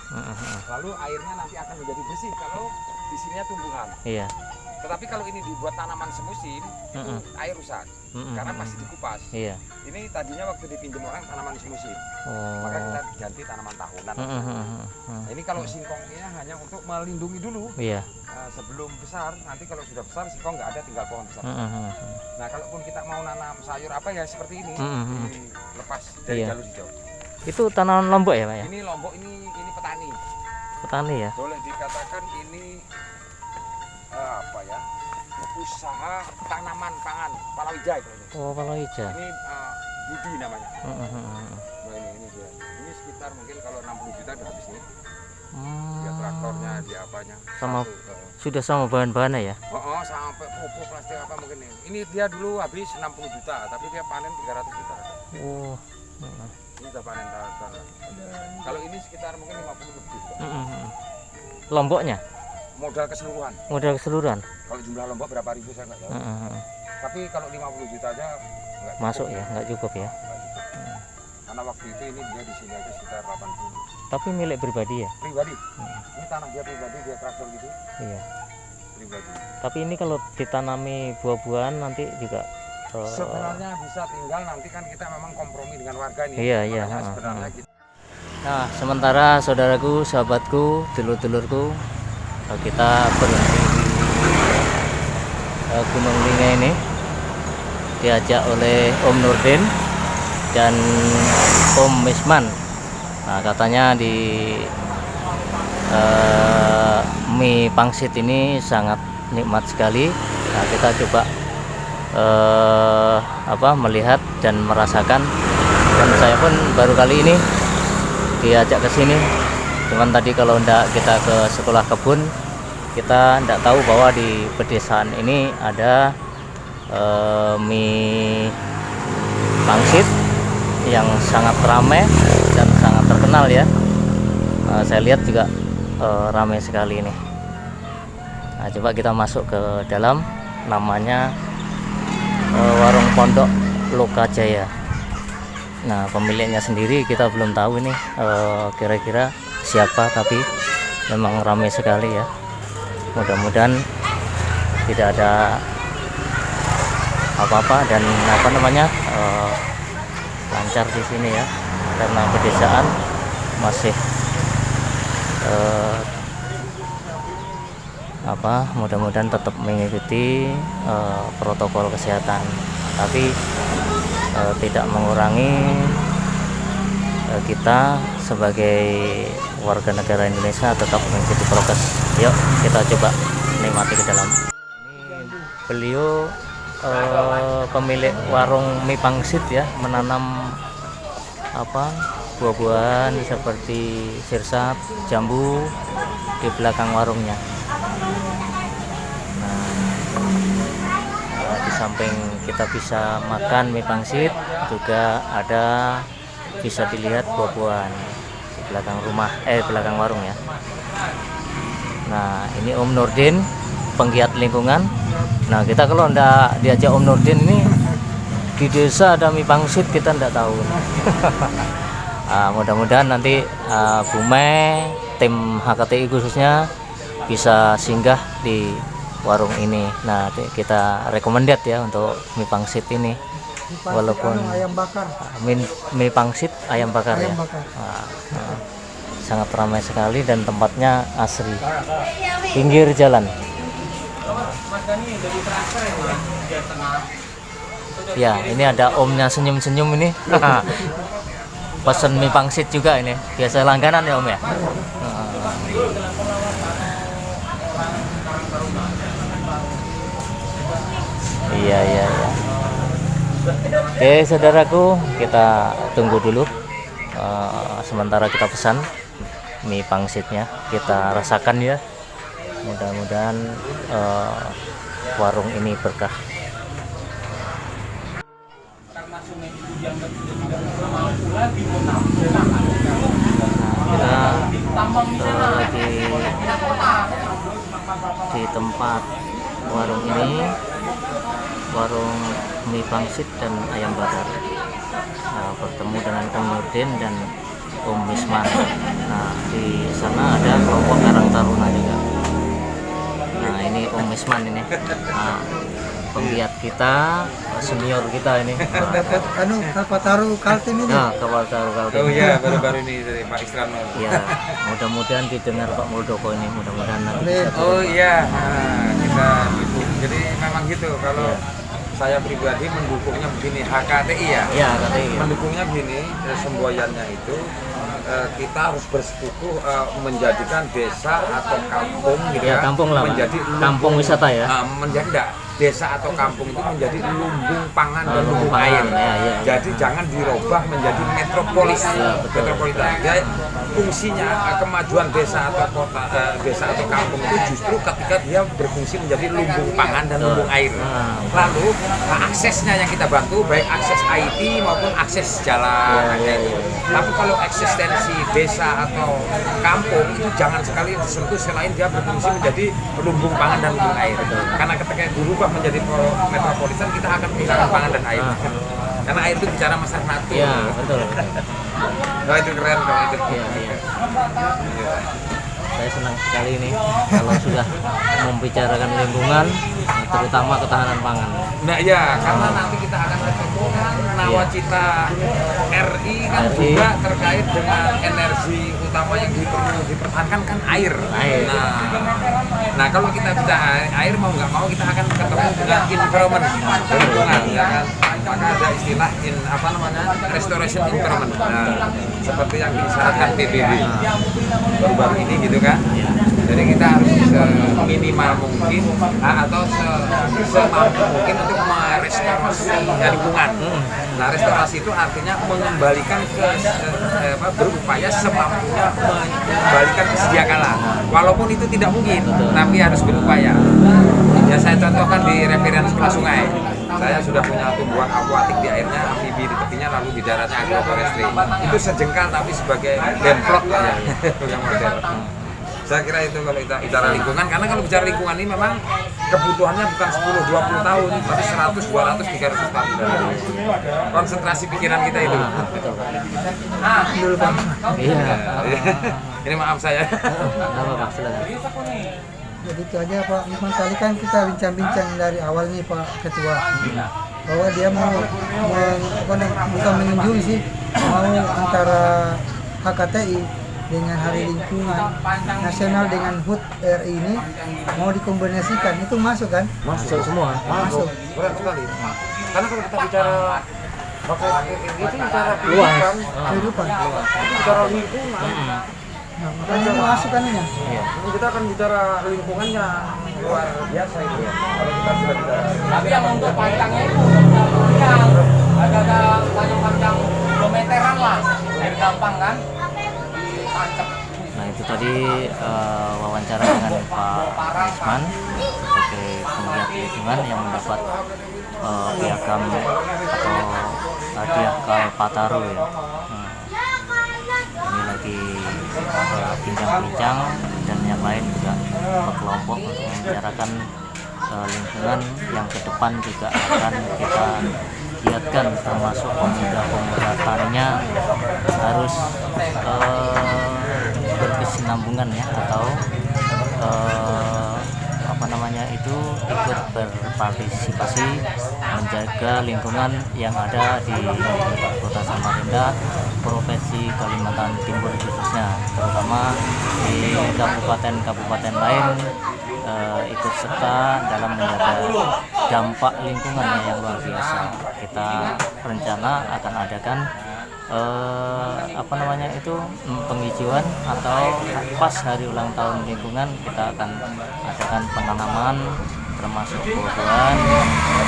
Lalu airnya nanti akan menjadi bersih kalau di sininya tumbuhan. Tetapi kalau ini dibuat tanaman semusim, itu air rusak. Karena pasti dikupas. Ini tadinya waktu dipinjam orang tanaman semusim. Maka kita ganti tanaman tahunan. Nah, ini kalau singkongnya hanya untuk melindungi dulu. Sebelum besar, nanti kalau sudah besar singkong nggak ada, tinggal pohon besar. Nah, kalaupun kita mau nanam sayur apa ya seperti ini, dilepas dari jalur hijau. Itu tanaman lombok ya Pak ya? Ini lombok, ini petani. Petani ya? Boleh dikatakan ini apa ya, usaha tanaman pangan palawija itu. Oh, palawija. Ini budi namanya. Nah, ini dia. Ini sekitar mungkin kalau 60 juta udah habis nih. Dia traktornya, dia apanya. Sudah sama bahan-bahannya ya? Sampai pupuk plastik apa mungkin ini. Ini dia dulu habis 60 juta, tapi dia panen 300 juta. Ini udah panen tahun. Kalau ini sekitar mungkin 50 lebih. Lomboknya? Modal keseluruhan. Kalau jumlah lombok berapa ribu saya nggak tahu. Tapi kalau 50 juta aja nggak masuk ya, nggak cukup ya. Karena waktu itu ini dia di sini aja sekitar 80. Tapi milik pribadi ya? Pribadi. Ini tanah dia pribadi, dia traktor gitu. Iya. Pribadi. Tapi ini kalau ditanami buah-buahan nanti juga sebenarnya bisa, tinggal nanti kan kita memang kompromi dengan warga nih. Iya. Sebenarnya gitu. Nah, sementara saudaraku, sahabatku, dulur-dulurku, kita berhenti di Gunung Lingga ini, diajak oleh Om Nurdin dan Om Misman. Nah, katanya di mie pangsit ini sangat nikmat sekali. Nah, kita coba melihat dan merasakan, dan saya pun baru kali ini diajak ke sini. Cuman tadi kalau ndak kita ke sekolah kebun, kita ndak tahu bahwa di pedesaan ini ada mie pangsit yang sangat ramai dan sangat terkenal ya. Saya lihat juga ramai sekali ini. Nah, coba kita masuk ke dalam. Namanya Warung Pondok Lokajaya. Nah, pemiliknya sendiri kita belum tahu ini kira-kira siapa, tapi memang ramai sekali ya. Mudah-mudahan tidak ada apa-apa dan lancar di sini ya, karena pedesaan masih mudah-mudahan tetap mengikuti protokol kesehatan, tapi tidak mengurangi kita sebagai warga negara Indonesia tetap mengikuti prokes. Yuk kita coba nikmati ke dalam. Ini beliau pemilik warung mie pangsit ya, menanam buah-buahan seperti sirsat, jambu di belakang warungnya. Nah, di samping kita bisa makan mie pangsit, juga ada bisa dilihat buah-buahan di belakang belakang warung ya. Nah, ini Om Nurdin, penggiat lingkungan. Nah, kita kalau ndak diajak Om Nurdin ini di desa ada mie pangsit kita nggak tahu. Mudah-mudahan nanti Bu Me, tim HKTI khususnya bisa singgah di warung ini. Nah, kita recommended ya untuk mie pangsit ini. Walaupun ayam bakar, mie pangsit ayam bakar ya. Sangat ramai sekali dan tempatnya asri, pinggir jalan. Ya, ini ada omnya senyum-senyum ini. Pesen mie pangsit juga ini. Biasa langganan ya Om ya. Iya. Oke saudaraku, kita tunggu dulu. Sementara kita pesan mie pangsitnya, kita rasakan ya. Mudah-mudahan warung ini berkah. Kita lagi di tempat warung ini, warung mie pangsit dan ayam bakar. Bertemu dengan Om Nurdin dan Om Misman. Nah, di sana ada kelompok Karang Taruna juga. Nah, ini Om Misman ini. Penggiat kita, senior kita ini. dapat Kalpataru Kaltim ini. Nah, Kalpataru Kaltim. Oh iya, baru-baru ini dari Pak Isran. Iya, mudah-mudahan didengar Pak Muldoko ini, mudah-mudahan nanti bisa Oh turun. iya, kita dukung. Jadi memang gitu, kalau saya pribadi mendukungnya begini, HKTI ya. Iya, KTI. Mendukungnya begini, semboyannya itu kita harus bersekutu menjadikan desa atau kampung gitu Ya, kampung lah, Pak. menjadi Kampung wisata ya. menjadi enggak, desa atau kampung itu menjadi lumbung pangan dan lumbung lumbung air. pangan, ya. Jadi jangan dirubah menjadi metropolis, metropolitan. Jadi fungsinya kemajuan desa atau kota, desa atau kampung itu justru ketika dia berfungsi menjadi lumbung pangan dan lumbung air. Lalu aksesnya yang kita bantu, baik akses IT maupun akses jalan. Tapi kalau eksistensi desa atau kampung itu jangan sekali disentuh selain dia berfungsi menjadi lumbung pangan dan lumbung air. Karena ketika dirubah menjadi metropolitan, kita akan kehilangan pangan dan air. Karena air itu bicara masalah natur. Iya, betul. Nah, itu keren kalau itu. Iya. Saya senang sekali ini kalau sudah membicarakan lingkungan, terutama ketahanan pangan. Nah ya, karena nanti kita akan ketemu kan nawacita RI kan juga terkait dengan energi utama yang perlu dipertahankan kan air. Nah kalau kita bicara air mau nggak mau kita akan ketemu dengan environment, lingkungan, ya kan. Maka ada istilah restoration environment. Nah, seperti yang disyaratkan PBB baru-baru ini gitu kan. Jadi kita harus seminimal mungkin atau semampu mungkin untuk merestorasi lingkungan. Nah, restorasi itu artinya mengembalikan berupaya semampunya mengembalikan ke sedia kala. Walaupun itu tidak mungkin, tapi harus berupaya. Ya saya contohkan di riparian sebelah sungai. Saya sudah punya tumbuhan akuatik di airnya, amfibi di tepinya, lalu di daratnya agroforestry. Itu sejengkal tapi sebagai demplot ya, yang model. Saya kira itu kalau kita bicara lingkungan, karena kalau bicara lingkungan ini memang kebutuhannya bukan 10-20 tahun, tapi 100, 200, 300 tahun. Konsentrasi pikiran kita itu. Dulu Pak. Iya. Ini maaf saya. Apa Pak, silakan. Jadi itu aja Pak Misman, tadi kan kita bincang-bincang dari awal nih Pak Ketua, bahwa dia mau bukan mengunjungi sih, mau antara HKTI dengan Hari Lingkungan Nasional dengan HUT RI ini mau dikombinasikan, itu masuk kan? Masuk semua. Masuk. Berat sekali. Karena kalau kita bicara itu bicara Luas. Kehidupan. bicara lingkungan. Nah, makanya masuk kan ini. Iya. Kita akan bicara lingkungannya luar biasa itu ya. Kalau kita sudah bicara. Tapi yang untuk panjangnya itu ada panjang kilometeran lah, biar gampang kan ditancap. Nah itu tadi wawancara dengan Pak Misman sebagai penggiat lingkungan yang mendapat piagam atau hadiah Kalpataru ya. Ini lagi bincang-bincang dan yang lain juga berkelompok untuk membicarakan lingkungan yang ke depan juga akan kita giatkan, termasuk pemuda-pemuda taninya harus berkesinambungan ya, atau ikut berpartisipasi menjaga lingkungan yang ada di Kota Samarinda, Provinsi Kalimantan Timur khususnya, terutama di kabupaten-kabupaten lain ikut serta dalam menjaga dampak lingkungannya yang luar biasa. Kita rencana akan adakan penghijauan atau pas hari ulang tahun lingkungan, kita akan adakan penanaman termasuk buah-buahan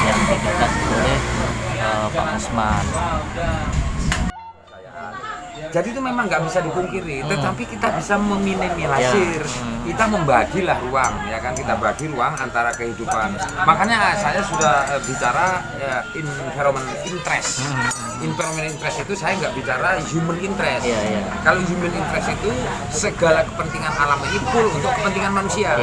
yang digagas oleh Pak Usman. Jadi itu memang nggak bisa dipungkiri, tetapi kita bisa meminimalisir, kita membagilah ruang, ya kan, kita bagi ruang antara kehidupan. Makanya saya sudah bicara environment interest. Environment interest itu saya nggak bicara human interest. Kalau human interest itu segala kepentingan alam ini full untuk kepentingan manusia.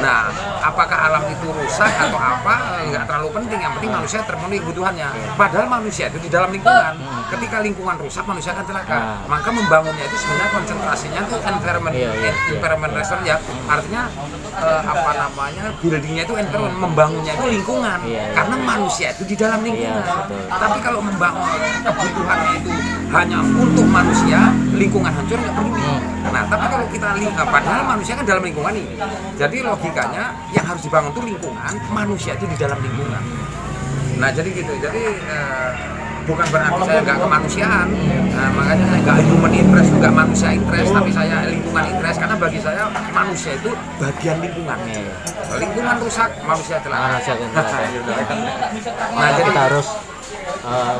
Nah, apakah alam itu rusak atau apa nggak terlalu penting, yang penting manusia terpenuhi kebutuhannya. Padahal manusia itu di dalam lingkungan, ketika lingkungan rusak manusia akan celaka. Maka membangunnya itu sebenarnya konsentrasinya itu environment restaurant ya, artinya buildingnya itu environment, membangunnya itu lingkungan, karena manusia itu di dalam lingkungan. Tapi kalau membangun kebutuhannya itu hanya untuk manusia, lingkungan hancur nggak peduli. Nah, tapi kalau kita lihat, padahal manusia kan dalam lingkungan nih, jadi logikanya yang harus dibangun itu lingkungan, manusia itu di dalam lingkungan. Nah, jadi gitu, jadi bukan berarti saya nggak kemanusiaan, makanya saya nggak human interest, nggak manusia interest, tapi saya lingkungan interest, karena bagi saya manusia itu bagian lingkungan. Lingkungan rusak, manusia celaka. Nah, jadi kita harus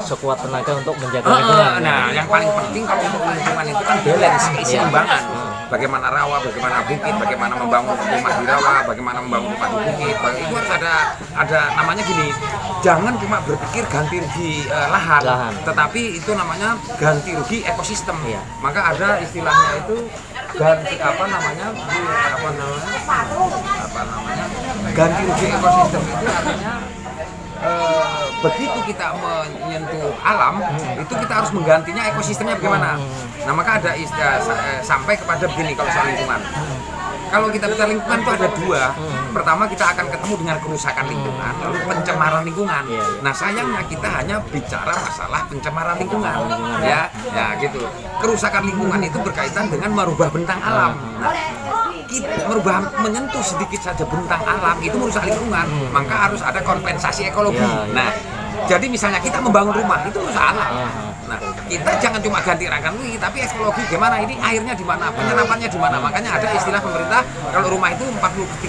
sekuat tenaga untuk menjaga lingkungan. Nah, yang paling penting kalau untuk lingkungan itu kan balance, keseimbangan. Bagaimana rawa, bagaimana bukit, bagaimana membangun rumah di rawa, bagaimana membangun rumah di bukit. Itu harus ada namanya gini. Jangan cuma berpikir ganti rugi lahan, tetapi itu namanya ganti rugi ekosistem. Maka ada istilahnya itu ganti ganti rugi ekosistem itu artinya begitu kita menyentuh alam, itu kita harus menggantinya ekosistemnya bagaimana. Nah, maka ada istilah sampai kepada begini kalau soal lingkungan. Kalau kita bicara lingkungan itu ada dua. Pertama, kita akan ketemu dengan kerusakan lingkungan, lalu pencemaran lingkungan. Nah, sayangnya kita hanya bicara masalah pencemaran lingkungan, ya gitu. Kerusakan lingkungan itu berkaitan dengan merubah bentang alam. Nah, menyentuh sedikit saja bentang alam itu merusak lingkungan, maka harus ada kompensasi ekologi. Nah, jadi misalnya kita membangun rumah itu merusak alam. Nah, kita jangan cuma ganti rangkaian tapi ekologi gimana, ini airnya di mana, penyerapannya di mana. Makanya ada istilah pemerintah kalau rumah itu 30%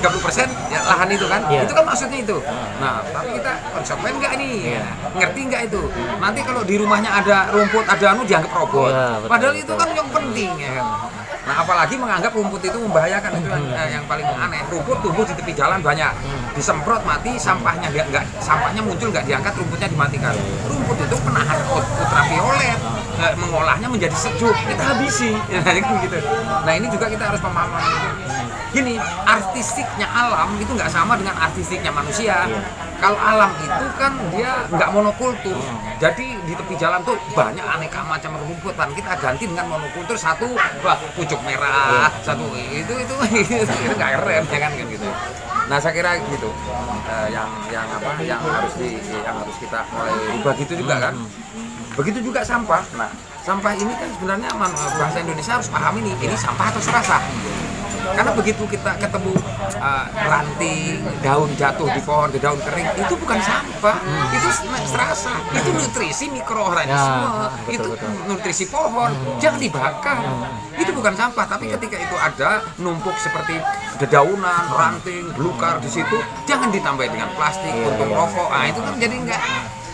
ya lahan itu kan, itu kan maksudnya itu. Nah, tapi kita konsekuen nggak ini, ngerti nggak itu? Nanti kalau di rumahnya ada rumput, ada dianggap robot. Padahal itu kan yang penting ya kan. Nah, apalagi menganggap rumput itu membahayakan, itu yang paling aneh. Rumput tumbuh di tepi jalan banyak, disemprot mati, sampahnya sampahnya muncul nggak diangkat, rumputnya dimatikan. Rumput itu penahan ultraviolet, mengolahnya menjadi sejuk, kita habisi, gitu. Nah, ini juga kita harus pemahaman. Gini, artistiknya alam itu nggak sama dengan artistiknya manusia. Kalau alam itu kan dia nggak monokultur, jadi di tepi jalan tuh banyak aneka macam rumputan. Kita ganti dengan monokultur, satu pucuk merah, satu itu nggak keren ya kan gitu. Nah, saya kira gitu yang harus kita mulai ubah gitu juga kan. Begitu juga sampah. Nah, sampah ini kan sebenarnya bahasa Indonesia harus paham ini sampah atau serasa. Karena begitu kita ketemu ranting, daun jatuh di pohon, di daun kering, itu bukan sampah, itu serasa, itu nutrisi mikroorganisme, itu nutrisi pohon, jangan dibakar. Itu bukan sampah, tapi ketika itu ada numpuk seperti dedaunan, ranting, belukar di situ, jangan ditambah dengan plastik untuk rokok. Nah, itu kan jadi enggak.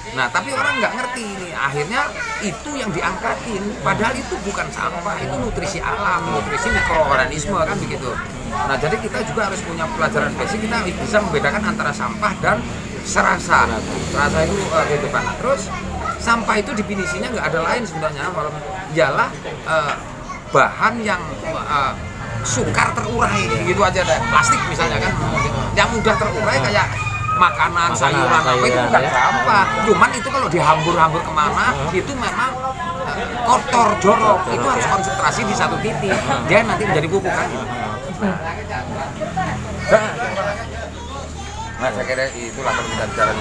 Nah, tapi orang nggak ngerti ini, akhirnya itu yang diangkatin, padahal itu bukan sampah, itu nutrisi alam, nutrisi mikroorganisme kan begitu. Nah, jadi kita juga harus punya pelajaran basic, kita bisa membedakan antara sampah dan serasa. Serasa itu gitu kan. Nah, terus sampah itu definisinya nggak ada lain sebenarnya, ialah bahan yang sukar terurai gitu aja deh. Plastik misalnya kan, yang mudah terurai kayak makanan, sayuran apa itu bukan ya. sampah. Cuman itu kalau dihambur-hambur kemana itu memang kotor, jorok. Itu harus konsentrasi di satu titik. Dia nanti menjadi pupuk kan. Nah, saya kira itulah kalau kita bicara.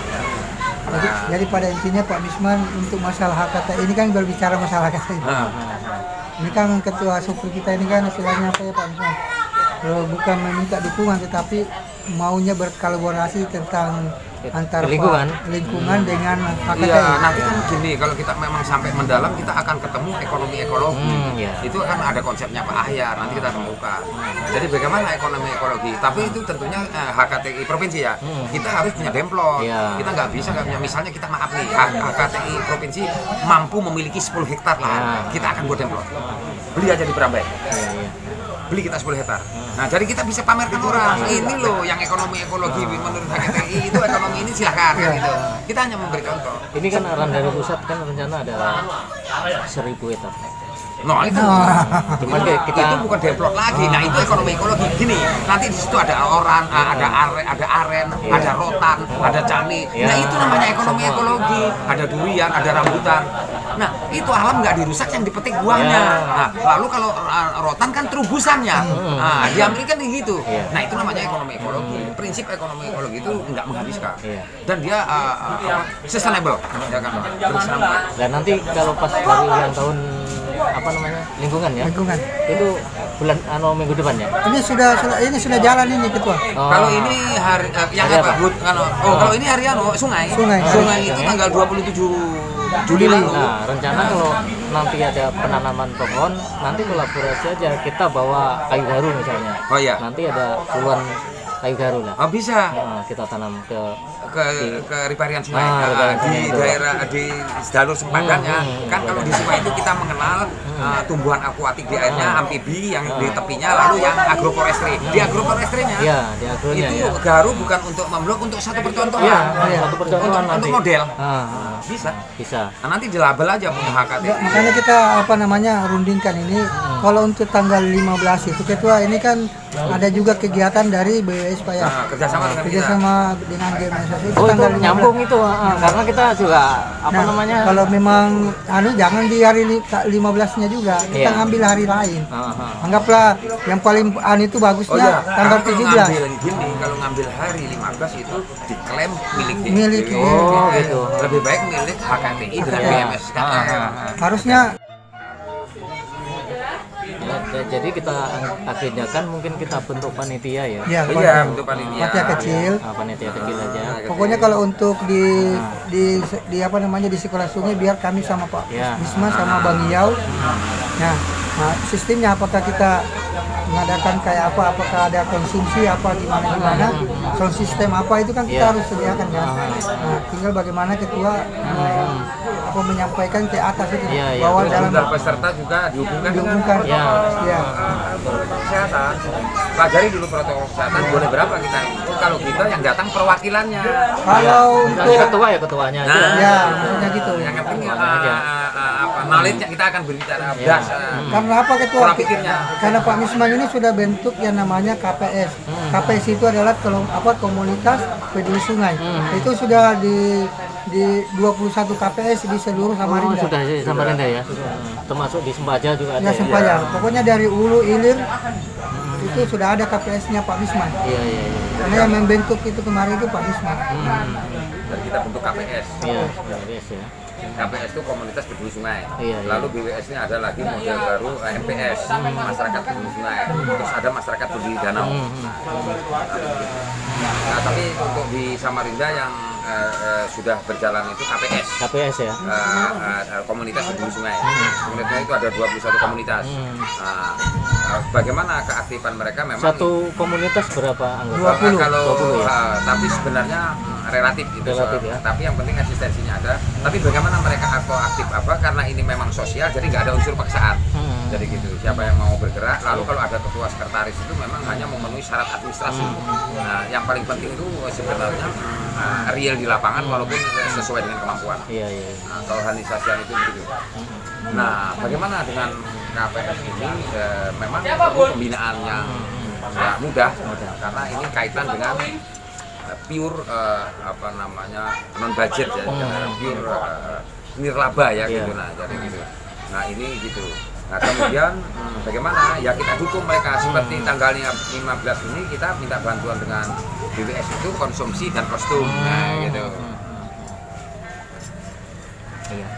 Jadi pada intinya Pak Misman untuk masalah HKT ini kan berbicara masalah HKT ini. Ini kan ketua suku kita ini kan istilahnya apa ya Pak Misman? Bukan meminta dukungan tetapi maunya berkolaborasi tentang antara lingkungan dengan HKT. Iya, nanti kan gini, kalau kita memang sampai mendalam kita akan ketemu ekonomi ekologi. Itu kan ada konsepnya Pak Ahyar, nanti kita temukan. Jadi bagaimana ekonomi ekologi? Tapi itu tentunya HKTI provinsi ya. Kita harus punya demplot. Kita nggak bisa nggak punya. Misalnya kita maaf nih, HKTI provinsi mampu memiliki 10 hektar lahan, kita akan buat demplot. Beli aja di Perambai. Beli kita 10 hektar. Nah, jadi kita bisa pamerkan orang. Ini loh yang ekonomi ekologi menurut HKTI itu ekonomi ini silahkan kan gitu. Kita hanya memberi contoh. Ini kan arahan dari pusat kan rencana ada 1000 hektar. Nah itu, cuman kita itu bukan demplot lagi. Nah itu ekonomi ekologi. Gini, nanti di situ ada orang, ada aren, ada rotan, ada cami. Nah itu namanya ekonomi ekologi. Ada durian, ada rambutan. Nah itu alam nggak dirusak, yang dipetik buahnya. Nah lalu kalau rotan kan terubusannya. Nah diambil kan gitu. Nah itu namanya ekonomi ekologi. Prinsip ekonomi ekologi itu nggak menghabiskan. Dan dia sustainable, ya kan? Dan nanti kalau pas dari ulang tahun apa namanya lingkungan itu bulan minggu depan ya. Ini sudah jalan ini ketua. Kalau ini hari yang apa? Kalau ini hari sungai itu tanggal 27 Juli lalu. Nah rencana kalau nanti ada penanaman pohon, nanti kolaborasi aja, kita bawa kayu garu misalnya. Nanti ada puluhan kayu garu lah. Bisa. Kita tanam ke riparian sungai, di daerah di jalur sempadannya. Kan kalau di sungai itu kita mengenal tumbuhan akuatik di airnya, amfibi yang di tepinya, lalu yang agroforestry. Di agroforestrinya itu garu bukan untuk memblok, untuk satu percontohan. Satu percontohan untuk model. Bisa. Nah, nanti dilabel aja punya HKT. Makanya kita rundingkan ini. Kalau untuk tanggal 15 itu ketua, ini kan ada juga kegiatan dari BWS Pak ya. Kerjasama dengan GMS. Itu nyambung itu, karena kita juga kalau memang jangan di hari 15-nya juga, kita ngambil hari lain. Anggaplah yang paling itu bagusnya tanggal 17. Kalau ngambil hari 15 itu diklaim milik gitu. Lebih baik milik HKTI dengan BMS. Harusnya jadi kita agendakan, mungkin kita bentuk panitia ya. Bentuk panitia. Panitia kecil aja. Pokoknya kalau untuk di sekolah sungai, biar kami sama Pak Misman sama Bang Iyau. Nah, sistemnya apakah kita mengadakan kayak apa, apakah ada konsumsi apa gimana, sound sistem apa itu kan kita harus sediakan kan. Nah, tinggal bagaimana ketua menyampaikan ke atas itu bahwa dalam peserta juga dihubungkan protokol kesehatan. Pelajari dulu protokol kesehatan, boleh berapa kita. Kalau kita yang datang perwakilannya. Kalau untuk ketua ketuanya aja. Maksudnya gitu. Yang penting knowledge kita akan berbicara Karena apa ketua? Karena Pak Misman ini sudah bentuk yang namanya KPS. KPS itu adalah komunitas peduli sungai. Itu sudah di 21 KPS di seluruh Samarinda. Sudah di Samarinda ya. Termasuk di Sempaja juga ada. Sempaja. Pokoknya dari Ulu Ilir itu sudah ada KPS-nya Pak Misman. Karena yang membentuk itu kemarin itu Pak Misman. Dan kita bentuk KPS. KPS ya. KPS itu komunitas peduli sungai. Lalu BWS-nya ada lagi model baru MPS, masyarakat peduli sungai. Terus ada masyarakat peduli danau. Nah, tapi untuk di Samarinda yang sudah berjalan itu KPS ya. Komunitas peduli sungai. Komunitas itu ada 21 komunitas. Bagaimana keaktifan mereka? Memang satu komunitas berapa anggota? 20 ya. Tapi sebenarnya relatif gitu. Tapi yang penting eksistensinya ada. Tapi bagaimana mereka aktif karena ini memang sosial, jadi nggak ada unsur paksaan. Jadi gitu, siapa yang mau bergerak. Lalu kalau ada ketua sekretaris itu memang hanya memenuhi syarat administrasi. Nah, yang paling penting itu sebenarnya real di lapangan walaupun sesuai dengan kemampuan. Nah, organisasian itu begitu. Nah, bagaimana dengan KPS ini? Memang perlu pembinaan yang mudah karena ini kaitan dengan pure apa namanya non budget ya, pure nirlaba ya gitu. Nah jadi gitu. Nah ini gitu. Nah kemudian bagaimana ya kita dukung mereka seperti tanggalnya 15 ini kita minta bantuan dengan BWS itu konsumsi dan kostum. Nah gitu. Iya.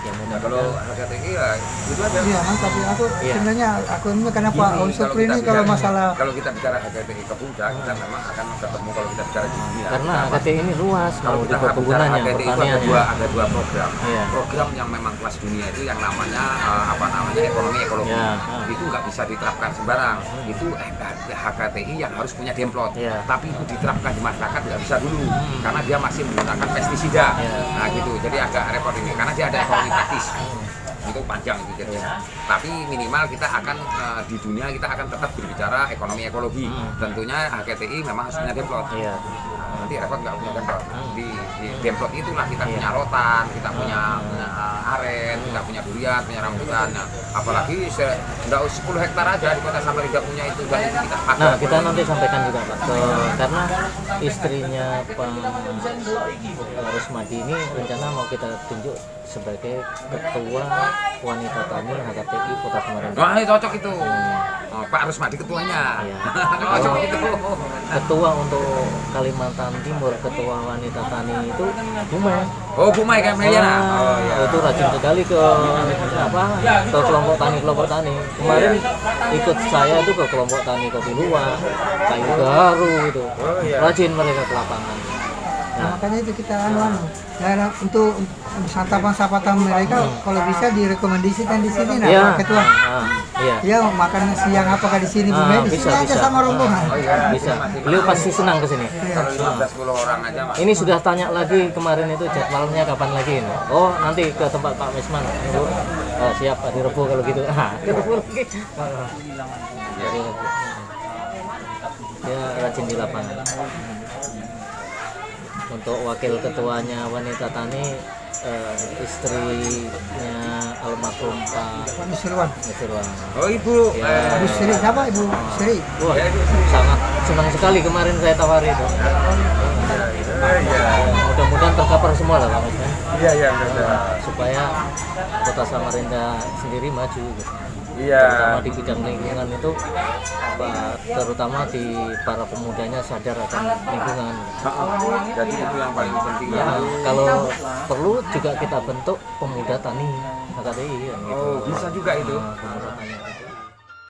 Ya Nah, kalau harga tinggi ya itu aja. Iya, tapi aku Iya. sebenarnya aku ini kenapa Gini, Uli Sopri ini kalau masalah kalau kita bicara harga tinggi ke puncak kita memang akan ketemu kalau kita bicara di dunia. karena Kenapa? HKTI ini luas Kalau mau di kita bicara perkebunannya, HKTI itu pertaniannya. ada dua program. Iya. Program yang memang kelas dunia itu yang namanya apa namanya ekonomi ekologi. Iya. Itu nggak bisa diterapkan sembarang. Itu HKTI yang harus punya demplot. Iya. Tapi itu diterapkan di masyarakat nggak bisa dulu karena dia masih menggunakan pestisida. Iya. Nah gitu. Jadi agak repot ini karena dia ada ekonomi praktis. Itu panjang itu jadi. Tapi minimal kita akan di dunia kita akan tetap berbicara ekonomi ekologi. Tentunya HKTI memang harus punya demplot. Iya. Nanti repot nggak punya demplot. Di demplot itulah kita punya rotan, kita punya aren, kita punya durian, punya rambutan. Nah, apalagi nggak 10 hektar aja di Kota Samarinda punya itu dan itu kita pakai. Nah, kita nanti sampaikan juga Pak, karena istrinya Pak Rusmadi ini rencana mau kita tunjuk sebagai ketua wanita tani HKTI Kota Samarinda. Wah, ini cocok itu. Oh, Pak Rusmadi ketuanya. Iya. Cocok itu. Ketua untuk Kalimantan Timur, ketua wanita tani itu Bumai. Oh, Bu Mai Kameliana. Oh iya. Itu rajin sekali ke apa? Ke kelompok tani. Kemarin ikut saya itu ke kelompok tani kopi luwak, kayu baru itu. iya. Rajin mereka ke lapangan. Nah, makanya itu kita nah, untuk santapan mereka kalau bisa direkomendasikan di sini nah Iya. Pak Ketua. Iya. Ya makan siang apakah di sini Bu Mei? Di sini aja sama rombongan. Bisa. Beliau pasti senang ke sini. Kalau 15-10 orang aja, Mas. Ini sudah tanya lagi kemarin itu jadwalnya kapan lagi ini. Oh, nanti ke tempat Pak Misman. Bu. Oh, siap hari Rebo kalau gitu. Hari Rebo lagi. Hari Rebo. Ya rajin di lapangan. Untuk wakil ketuanya wanita tani istrinya almarhum Pak Nusirwan. Nusirwan. Oh, Ibu. Ya. Ibu Sri siapa Ibu Sri? Wah, sangat senang sekali kemarin saya tawari itu. Mudah-mudahan tercover semua lah Pak Misman. Iya, iya, benar. Supaya Kota Samarinda sendiri maju gitu. Iya. Terutama di bidang lingkungan itu terutama di para pemudanya sadar akan lingkungan. Jadi itu yang paling penting. Ya, kalau perlu juga kita bentuk pemuda tani HKTI kan gitu. Oh, bisa juga itu. Pemuda tani.